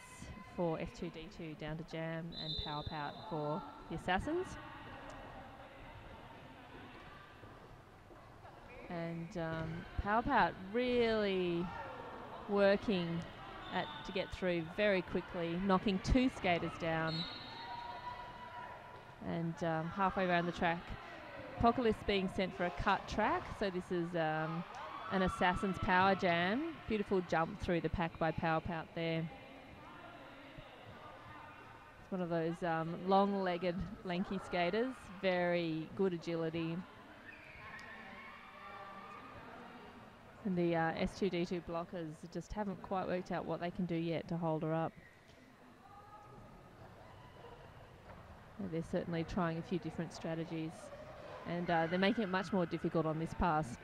for S2D2 down to Jam, and Power Pout for the Assassins. And Power Pout really working to get through very quickly, knocking 2 skaters down. And halfway around the track, Apocalypse being sent for a cut track. So this is an Assassin's Power Jam. Beautiful jump through the pack by Power Pout there. It's one of those long-legged, lanky skaters. Very good agility. And the S2D2 blockers just haven't quite worked out what they can do yet to hold her up. They're certainly trying a few different strategies, and they're making it much more difficult on this pass.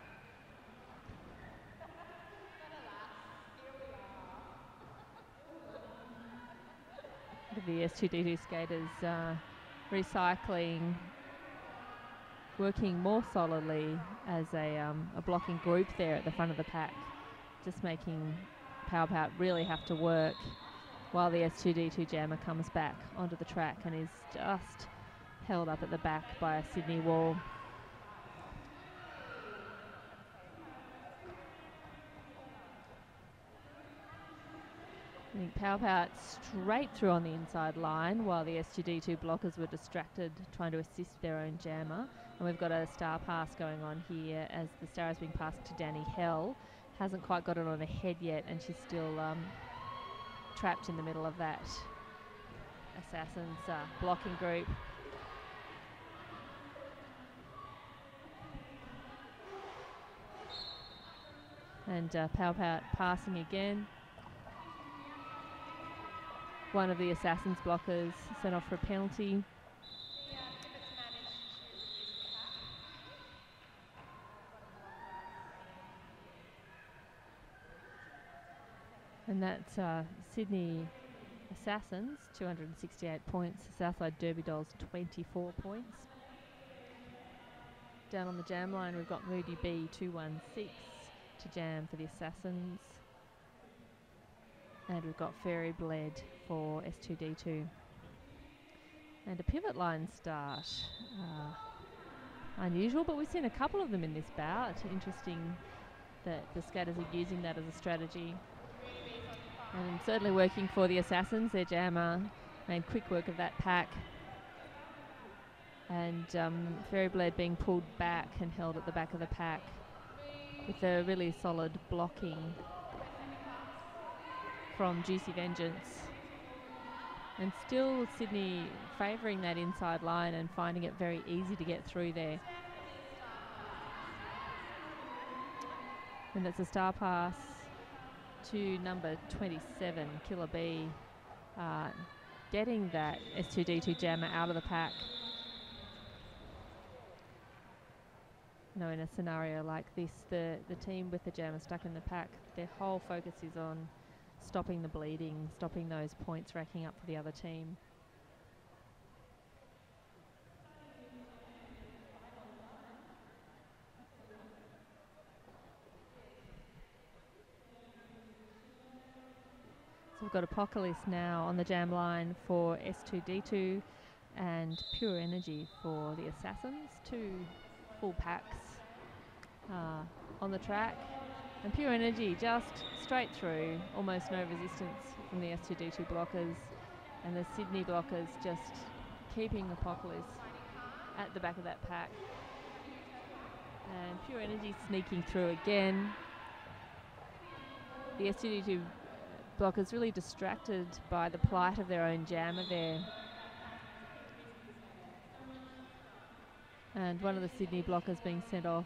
The S2D2 skaters recycling, working more solidly as a blocking group there at the front of the pack, just making Power Pout really have to work while the S2D2 jammer comes back onto the track and is just held up at the back by a Sydney wall. I think Power Pout straight through on the inside line while the S2D2 blockers were distracted trying to assist their own jammer. And we've got a star pass going on here as the star is being passed to Danny Hell. Hasn't quite got it on her head yet, and she's still trapped in the middle of that Assassin's blocking group. And Power Pout passing again. One of the Assassin's blockers sent off for a penalty. And that's Sydney Assassins, 268 points. Southside Derby Dolls, 24 points. Down on the jam line, we've got Moody B, 216 to jam for the Assassins. And we've got Fairy Bled for S2D2. And a pivot line start. Unusual, but we've seen a couple of them in this bout. Interesting that the skaters are using that as a strategy. And certainly working for the Assassins. Their jammer made quick work of that pack. And Fairy Blade being pulled back and held at the back of the pack with a really solid blocking from Juicy Vengeance. And still Sydney favouring that inside line and finding it very easy to get through there. And that's a star pass to number 27, Killer B, getting that S2D2 jammer out of the pack. You know, in a scenario like this, the team with the jammer stuck in the pack, their whole focus is on stopping the bleeding, stopping those points racking up for the other team. So we've got Apocalypse now on the jam line for S2D2 and Pure Energy for the Assassins. 2 full packs on the track. And Pure Energy just straight through, almost no resistance from the S2D2 blockers. And the Sydney blockers just keeping Apocalypse at the back of that pack. And Pure Energy sneaking through again. The S2D2 blockers really distracted by the plight of their own jammer there. And one of the Sydney blockers being sent off.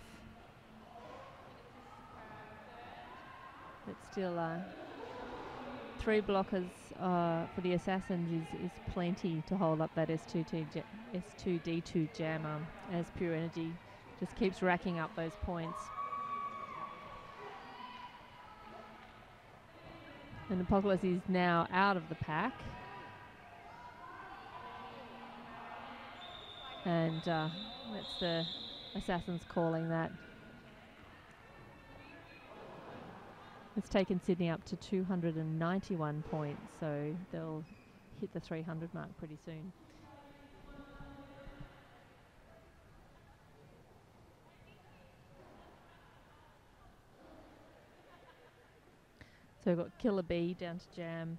But still 3 blockers for the Assassins is plenty to hold up that S2D2 jammer, as Pure Energy just keeps racking up those points. And Apocalypse is now out of the pack. And that's the Assassins calling that. It's taken Sydney up to 291 points, so they'll hit the 300 mark pretty soon. So we've got Killer Bee down to jam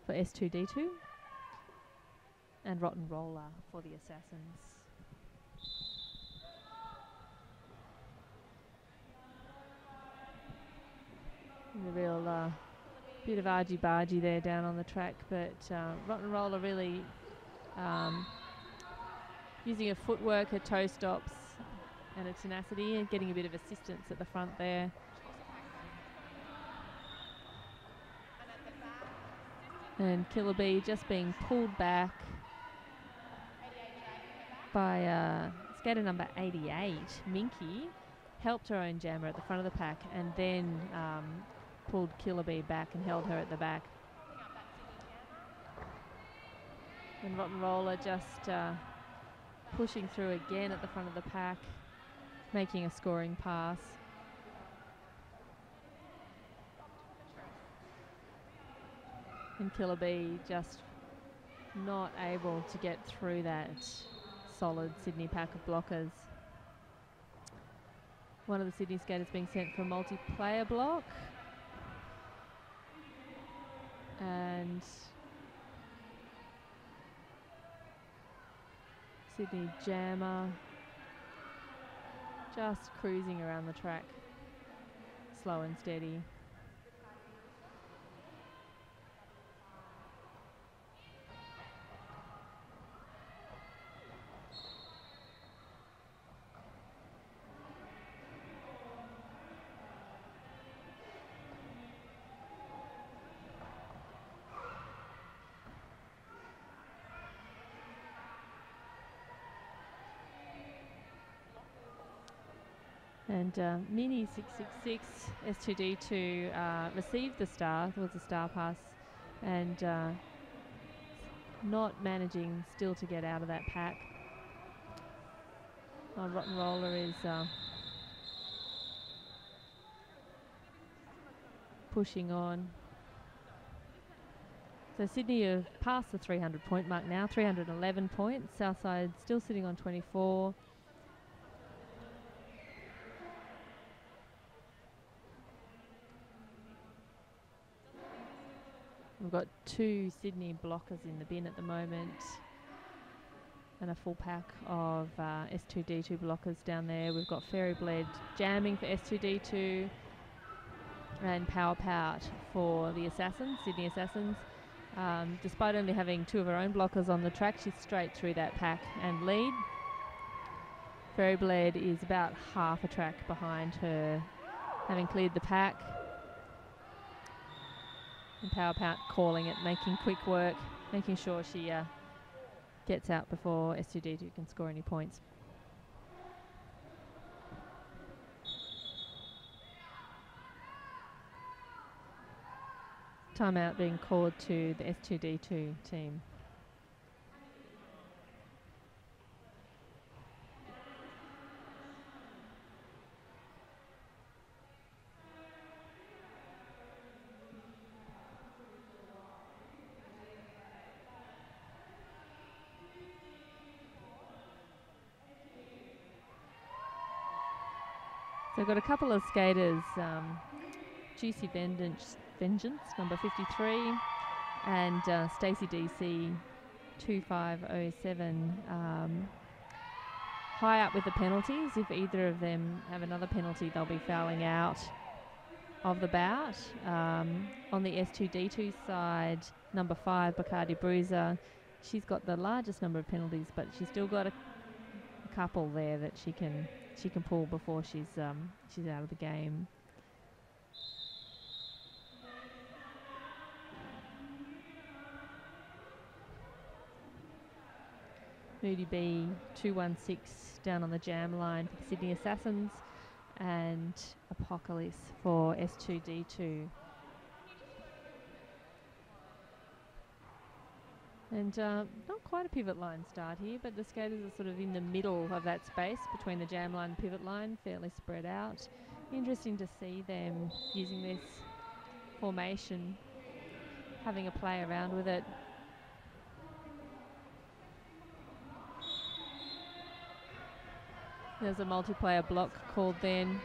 for S2D2 and Rotten Roller for the Assassins. The real bit of argy-bargy there down on the track, but Rotten Roller really using her footwork, her toe stops and her tenacity, and getting a bit of assistance at the front there. And Killer Bee just being pulled back by skater number 88, Minky, helped her own jammer at the front of the pack and then pulled Killer Bee back and held her at the back. And Rotten Roller just pushing through again at the front of the pack, making a scoring pass. And Killer Bee just not able to get through that solid Sydney pack of blockers. One of the Sydney skaters being sent for a multiplayer block. And Sydney jammer just cruising around the track, slow and steady. And Mini 666 S2D2 received the star, there was a star pass, and not managing still to get out of that pack. Rotten Roller is pushing on. So Sydney have passed the 300 point mark now, 311 points. Southside still sitting on 24. We've got 2 Sydney blockers in the bin at the moment and a full pack of S2D2 blockers down there. We've got Fairy Bled jamming for S2D2 and Power Pout for the Assassins, Sydney Assassins. Despite only having 2 of her own blockers on the track, she's straight through that pack and lead. Fairy Bled is about half a track behind her, having cleared the pack. And Power Pout calling it, making quick work, making sure she gets out before S2D2 can score any points. Timeout being called to the S2D2 team. So we've got a couple of skaters, Juicy Vengeance, number 53, and Stacey DC, 2507, high up with the penalties. If either of them have another penalty, they'll be fouling out of the bout. On the S2D2 side, number 5, Bacardi Bruiser, she's got the largest number of penalties, but she's still got a couple there that she can pull before she's out of the game. Moody B 216 down on the jam line for the Sydney Assassins, and Apocalypse for S2D2. And not quite a pivot line start here, but the skaters are sort of in the middle of that space between the jam line and pivot line, fairly spread out. Interesting to see them using this formation, having a play around with it. There's a multiplayer block called then.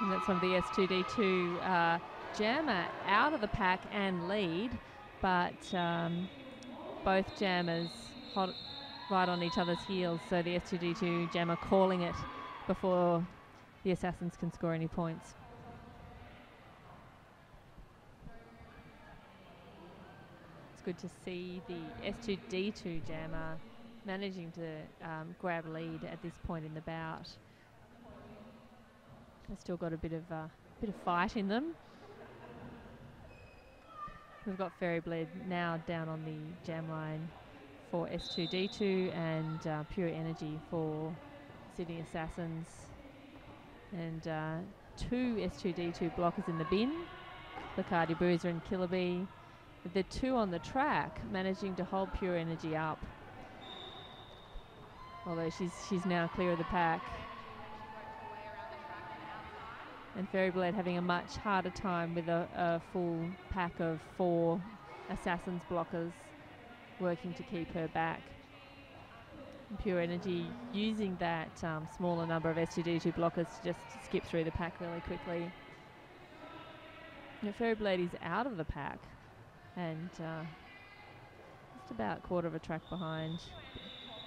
And that's one of the S2D2 jammer out of the pack and lead, but both jammers hot right on each other's heels, so the S2D2 jammer calling it before the Assassins can score any points. It's good to see the S2D2 jammer managing to grab lead at this point in the bout. They've still got a bit of fight in them. We've got Fairy Bled now down on the jam line for S2D2 and Pure Energy for Sydney Assassins. And 2 S2D2 blockers in the bin, Bacardi Bruiser and Killer Bee. The 2 on the track managing to hold Pure Energy up. Although she's now clear of the pack. And Fairy Blade having a much harder time with a full pack of 4 Assassins blockers working to keep her back. And Pure Energy using that smaller number of S2D2 blockers to just skip through the pack really quickly. Fairy Blade is out of the pack and just about a quarter of a track behind.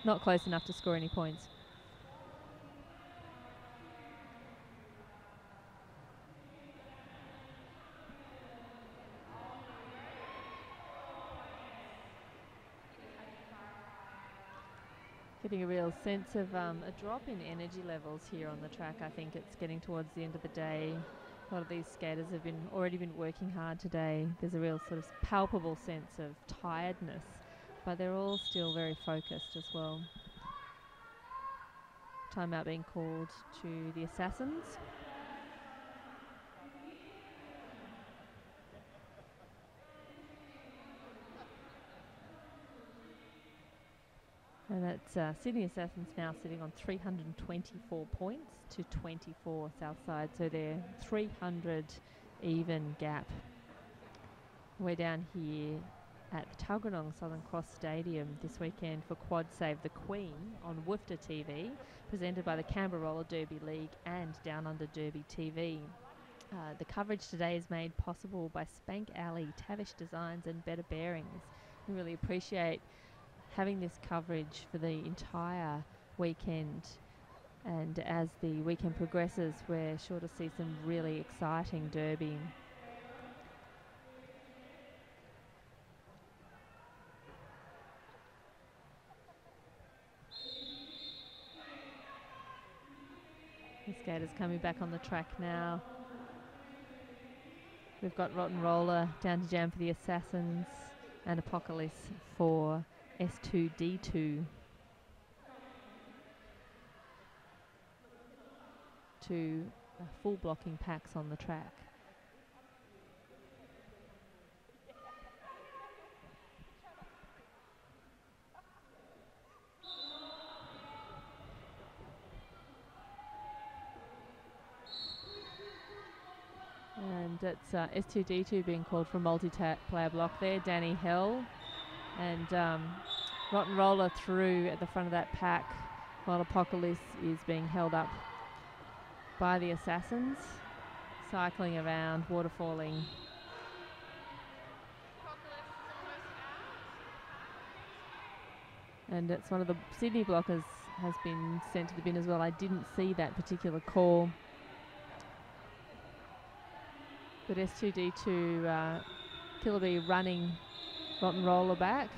Not close enough to score any points. Getting a real sense of a drop in energy levels here on the track. I think it's getting towards the end of the day. A lot of these skaters have already been working hard today. There's a real sort of palpable sense of tiredness, but they're all still very focused as well. Timeout being called to the Assassins. And that's Sydney Assassins now sitting on 324 points to 24 Southside, so they're 300 even gap. We're down here at the Tuggeranong Southern Cross Stadium this weekend for Quad Save the Queen on Woofter TV, presented by the Canberra Roller Derby League and Down Under Derby TV. The coverage today is made possible by Spank Alley, Tavish Designs and Better Bearings. We really appreciate having this coverage for the entire weekend, and as the weekend progresses we're sure to see some really exciting derby. The skaters coming back on the track now. We've got Rotten Roller down to jam for the Assassins and Apocalypse for S2D2. 2 full blocking packs on the track. And it's S2D2 being called for a multi-player block there. Danny Hell and Rotten Roller through at the front of that pack, while Apocalypse is being held up by the Assassins, cycling around, waterfalling. And it's one of the Sydney blockers has been sent to the bin as well. I didn't see that particular call. But S2D2 Killer Bee running Rotten Roller back,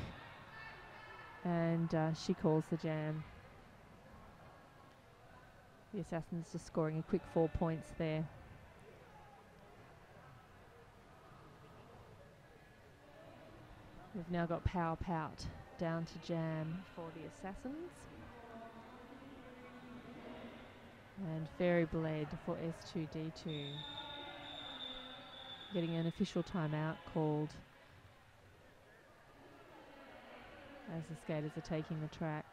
and she calls the jam. The Assassins just scoring a quick 4 points there. We've now got Power Pout down to jam for the Assassins. And Fairy Bled for S2D2. Getting an official timeout called as the skaters are taking the track.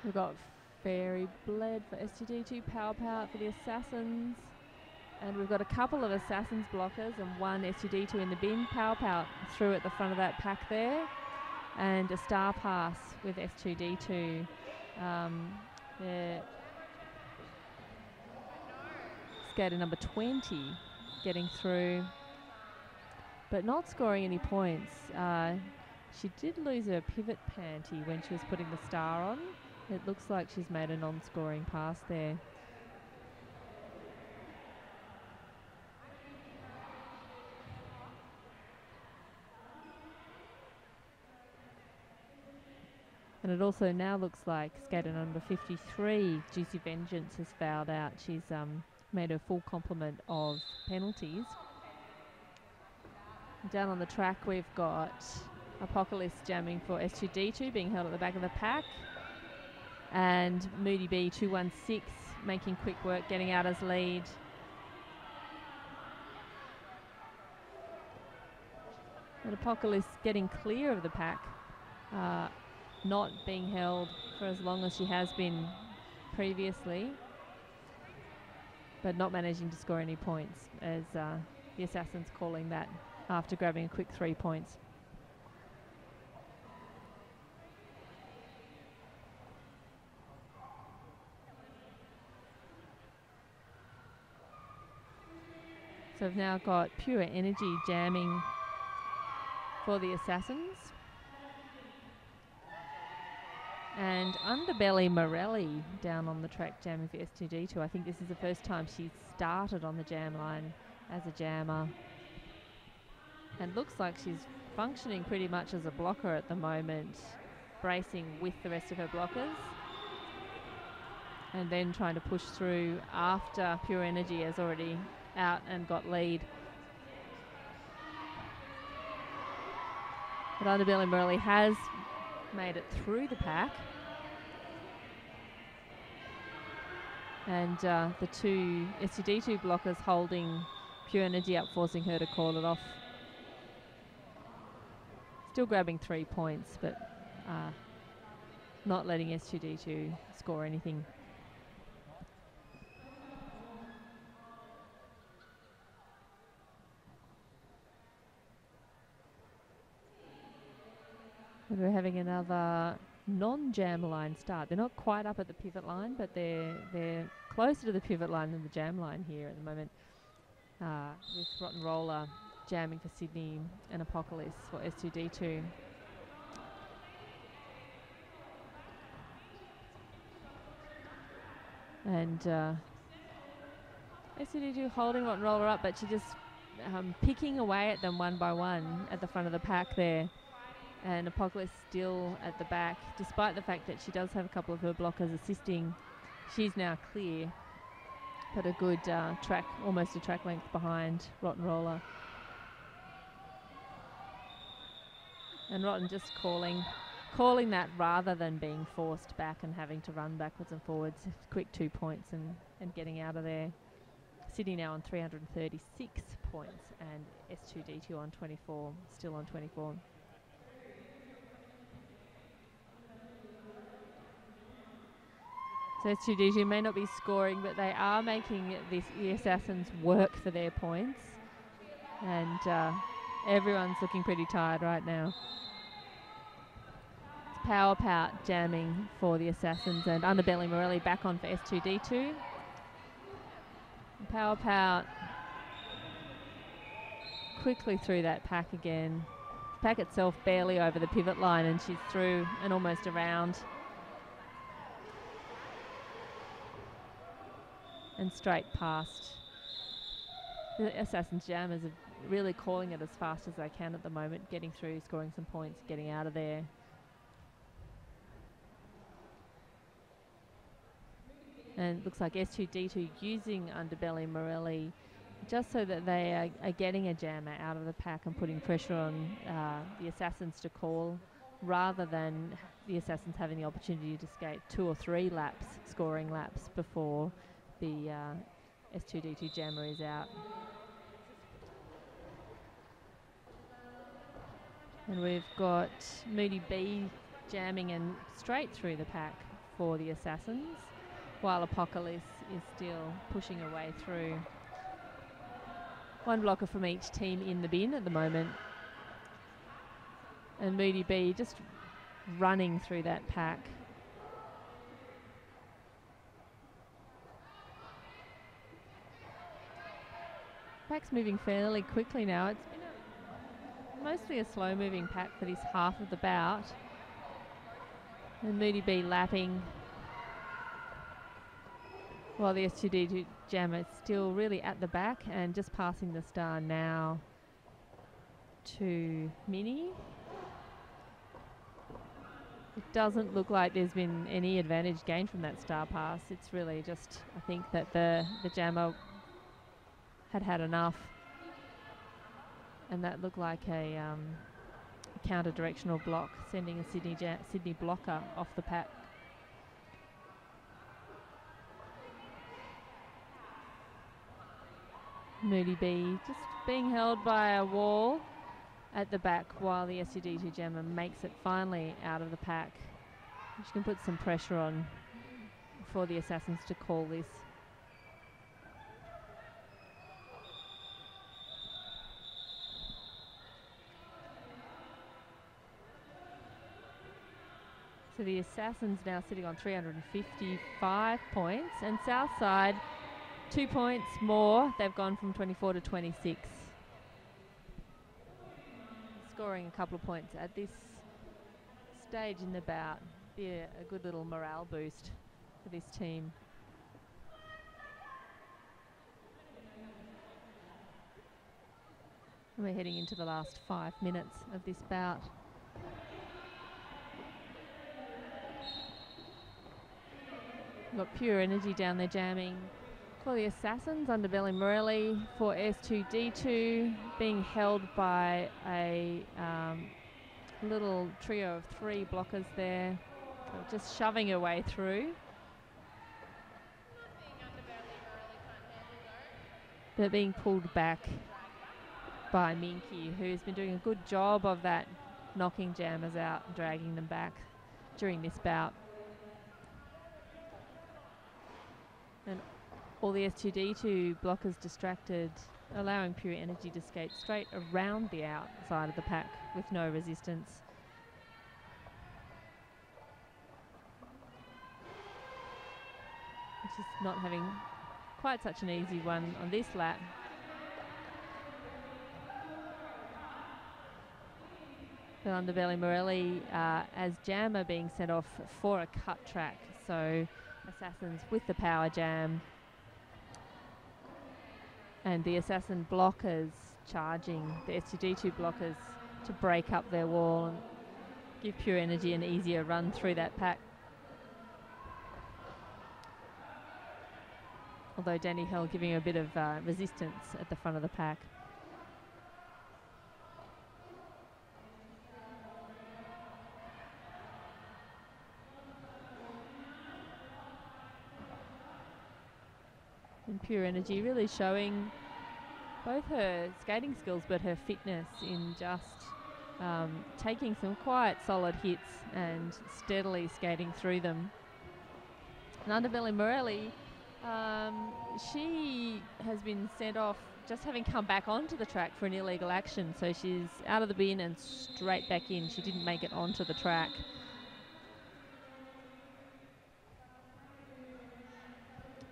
We've got Fairy Bled for S2D2, Power Pout for the Assassins. And we've got a couple of Assassins blockers and one S2D2 in the bin. Power Pout through at the front of that pack there. And a Star Pass with S2D2. Skater number 20 getting through, but not scoring any points. She did lose her pivot panty when she was putting the star on. It looks like she's made a non-scoring pass there. And it also now looks like skater number 53, Juicy Vengeance, has fouled out. She's made a full complement of penalties. Down on the track we've got Apocalypse jamming for S2D2, being held at the back of the pack. And Moody B 216 making quick work, getting out as lead. And Apocalypse getting clear of the pack, not being held for as long as she has been previously, but not managing to score any points, as the Assassins calling that after grabbing a quick 3 points. So we've now got Pure Energy jamming for the Assassins. And Underbelly Morelli down on the track jamming for S2D2. I think this is the first time she's started on the jam line as a jammer. And looks like she's functioning pretty much as a blocker at the moment, bracing with the rest of her blockers. And then trying to push through after Pure Energy has already out and got lead. But Underbelly Morelli has made it through the pack. And the two S2D2 blockers holding Pure Energy up, forcing her to call it off. Still grabbing 3 points, but not letting S2D2 score anything. And we're having another non-jam line start. They're not quite up at the pivot line, but they're closer to the pivot line than the jam line here at the moment. With Rotten Roller jamming for Sydney and Apocalypse for S2D2. And S2D2 holding Rotten Roller up, but she just picking away at them one by one at the front of the pack there. And Apocalypse still at the back, despite the fact that she does have a couple of her blockers assisting. She's now clear, but a good track, almost a track length behind Rotten Roller. And Rotten just calling that rather than being forced back and having to run backwards and forwards. Quick 2 points and getting out of there. Sydney now on 336 points and S2D2 on 24, still on 24. So S2D2 may not be scoring, but they are making the Assassins work for their points. And everyone's looking pretty tired right now. It's Power Pout jamming for the Assassins and Underbelly Morelli back on for S2D2. And Power Pout quickly through that pack again. The pack itself barely over the pivot line, and she's through and almost around. and straight past. The Assassin's Jammers are really calling it as fast as they can at the moment, getting through, scoring some points, getting out of there. And it looks like S2D2 using Underbelly Morelli just so that they are getting a jammer out of the pack and putting pressure on the Assassins to call, rather than the Assassins having the opportunity to skate 2 or 3 laps, scoring laps, before the S2D2 jammer is out. And we've got Moody B jamming and straight through the pack for the Assassins, while Apocalypse is still pushing her way through. One blocker from each team in the bin at the moment. And Moody B just running through that pack. Pack's moving fairly quickly now. It's been mostly a slow moving pack for this half of the bout. And Moody B lapping, while the S2D2 jammer is still really at the back and just passing the star now to Minnie. It doesn't look like there's been any advantage gained from that star pass. It's really just, I think, that the jammer had enough, and that looked like a counter-directional block, sending a Sydney blocker off the pack. Moody B just being held by a wall at the back while the S2D2 jammer makes it finally out of the pack. She can put some pressure on for the Assassins to call this. So the Assassins now sitting on 355 points, and Southside 2 points more. They've gone from 24 to 26. Scoring a couple of points at this stage in the bout be a good little morale boost for this team. And we're heading into the last 5 minutes of this bout. We've got Pure Energy down there jamming for the Assassins. Underbelly Morelli for S2D2, being held by a little trio of 3 blockers there, just shoving her way through. They're being pulled back by Minky, who's been doing a good job of that, knocking jammers out and dragging them back during this bout. And all the S2D2 blockers distracted, allowing Pure Energy to skate straight around the outside of the pack with no resistance. Which is not having quite such an easy one on this lap. But Underbelly Morelli as jammer being sent off for a cut track, so Assassins with the power jam, and the Assassin blockers charging the S2D2 blockers to break up their wall and give Pure Energy an easier run through that pack. Although Danny Hill giving a bit of resistance at the front of the pack. And Pure Energy really showing both her skating skills but her fitness in just taking some quite solid hits and steadily skating through them. And Underbelly Morelli, she has been sent off just having come back onto the track for an illegal action, so she's out of the bin and straight back in. She didn't make it onto the track.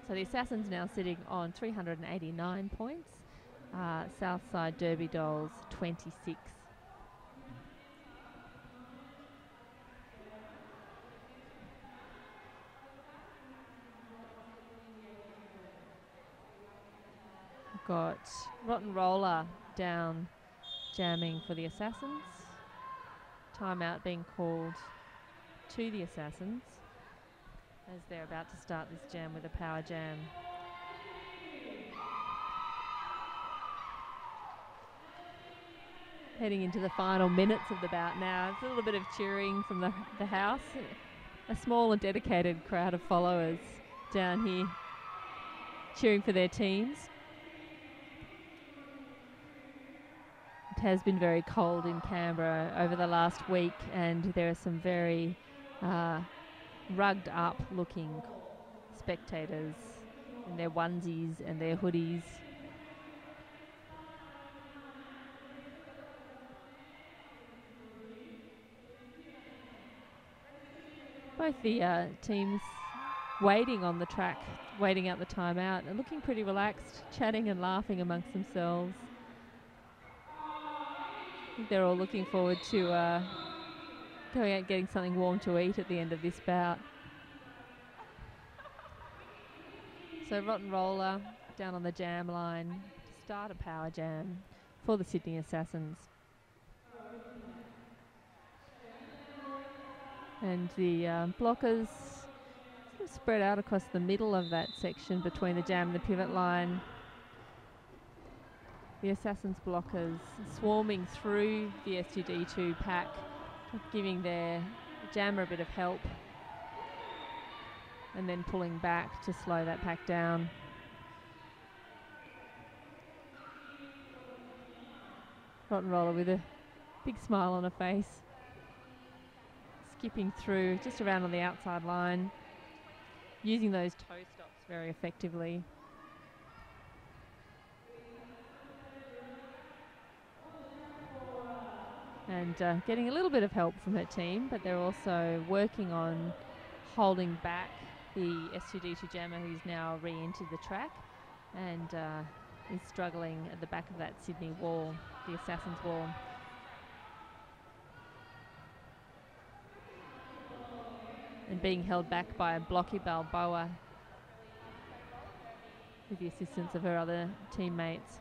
So the Assassins now sitting on 389 points. Southside Derby Dolls 26. got Rotten Roller down jamming for the Assassins. Timeout being called to the Assassins as they're about to start this jam with a power jam. Heading into the final minutes of the bout now. It's a little bit of cheering from the house. A small and dedicated crowd of followers down here cheering for their teams. It has been very cold in Canberra over the last week, and there are some very rugged up looking spectators in their onesies and their hoodies. Both the teams waiting on the track, waiting out the timeout, and looking pretty relaxed, chatting and laughing amongst themselves. I think they're all looking forward to going out and getting something warm to eat at the end of this bout. So Rotten Roller down on the jam line to start a power jam for the Sydney Assassins. And the blockers sort of spread out across the middle of that section between the jam and the pivot line. The Assassins blockers swarming through the S2D2 pack, giving their jammer a bit of help and then pulling back to slow that pack down. Rotten Roller with a big smile on her face, skipping through just around on the outside line, using those toe stops very effectively. And getting a little bit of help from her team, but they're also working on holding back the S2D2 jammer, who's now re-entered the track and is struggling at the back of that Sydney wall, the Assassin's wall. And being held back by a Blocky Balboa with the assistance of her other teammates.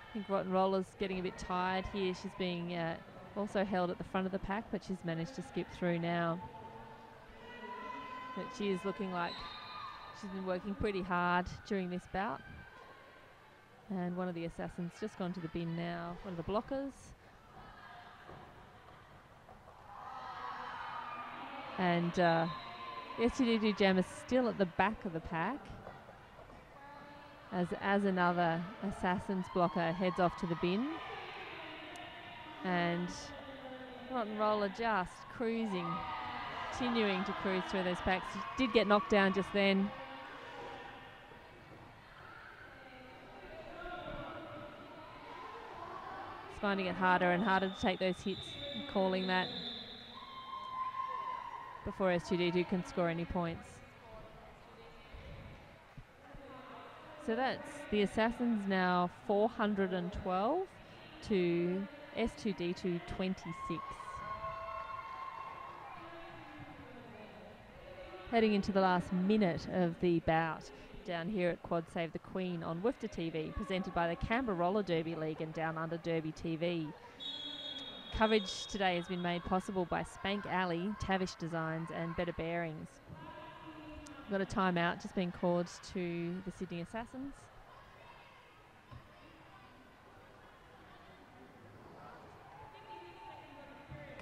I think Rotten Roller's getting a bit tired here. She's being also held at the front of the pack, but she's managed to skip through now. But she is looking like she's been working pretty hard during this bout. And one of the Assassins just gone to the bin now, one of the blockers. And the S2D2 jam is still at the back of the pack as another Assassin's blocker heads off to the bin. And Rotten Roller just cruising, continuing to cruise through those packs. She did get knocked down just then. It's finding it harder and harder to take those hits, and calling that before S2D2 can score any points. So that's the Assassins now 412 to S2D2 26. Heading into the last minute of the bout down here at Quad Save the Queen on WFTA TV, presented by the Canberra Roller Derby League and Down Under Derby TV. Coverage today has been made possible by Spank Alley, Tavish Designs and Better Bearings. We've got a timeout just being called to the Sydney Assassins.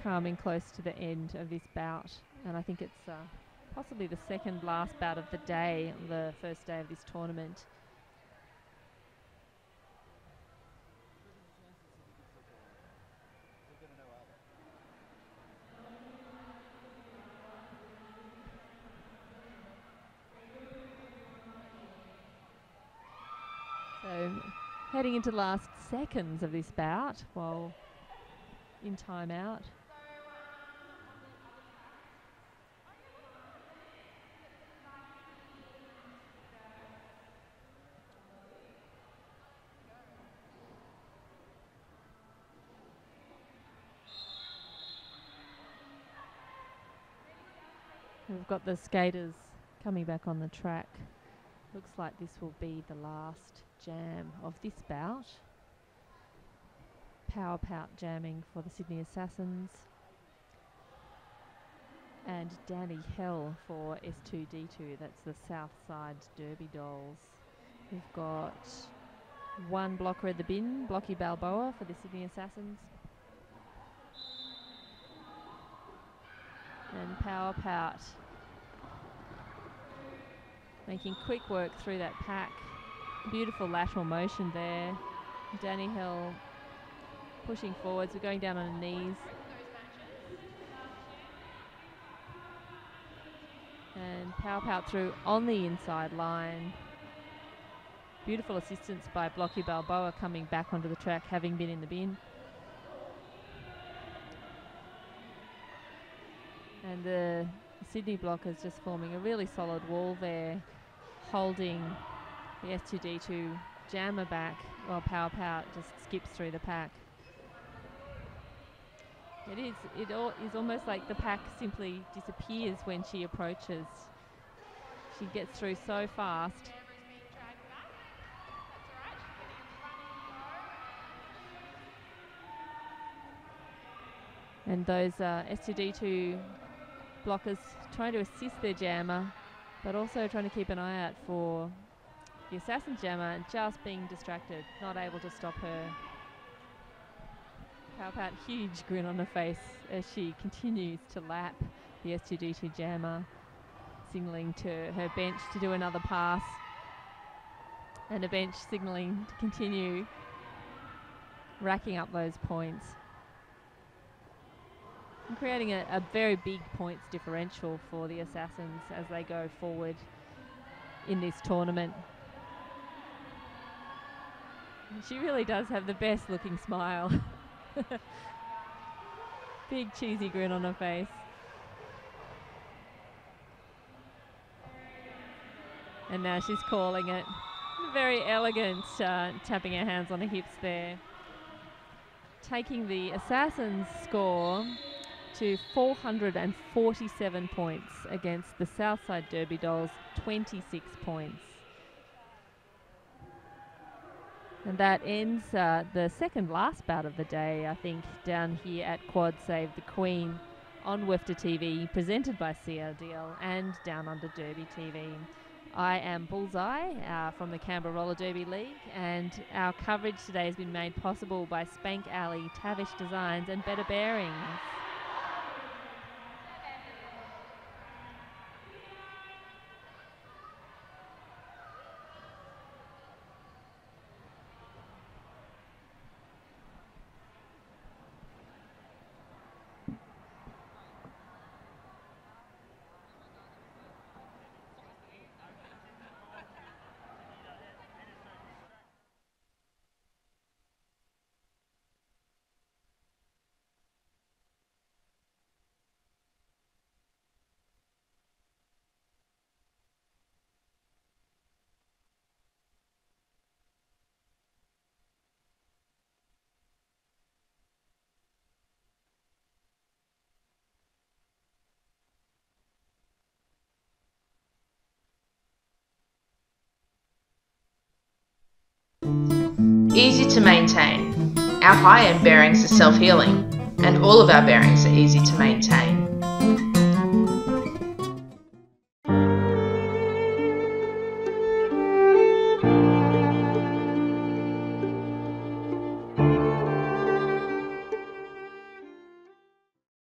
Coming close to the end of this bout, and I think it's possibly the second last bout of the day, the first day of this tournament. So heading into the last seconds of this bout while in timeout. We've got the skaters Coming back on the track, looks like this will be the last jam of this bout. Power pout jamming for the Sydney Assassins. And Danny Hell for S2D2, that's the Southside Derby Dolls. We've got one blocker at the bin, Blocky Balboa for the Sydney Assassins. And Power Pout making quick work through that pack. Beautiful lateral motion there. Danny Hill pushing forwards. We're going down on her knees. And Power Pout through on the inside line. Beautiful assistance by Blocky Balboa coming back onto the track, having been in the bin. And the Sydney blockers just forming a really solid wall there, holding the S2D2 jammer back while Power Pout just skips through the pack. It is almost like the pack simply disappears when she approaches. She gets through so fast. And those S2D2 blockers trying to assist their jammer, but also trying to keep an eye out for the Assassin jammer and just being distracted, not able to stop her. Power Pout, huge grin on her face as she continues to lap the S2D2 jammer, signalling to her bench to do another pass, and a bench signalling to continue racking up those points. And creating a very big points differential for the Assassins as they go forward in this tournament. And she really does have the best looking smile. Big cheesy grin on her face. And now she's calling it. Very elegant, tapping her hands on her hips there. Taking the Assassins' score to 447 points against the Southside Derby Dolls' 26 points. And that ends the second last bout of the day, I think, down here at Quad Save the Queen on WFTA TV, presented by SRDL and Down Under Derby TV. I am Bullseye from the Canberra Roller Derby League, and our coverage today has been made possible by Spank Alley, Tavish Designs and Better Bearings. Easy to maintain. Our high-end bearings are self-healing, and all of our bearings are easy to maintain.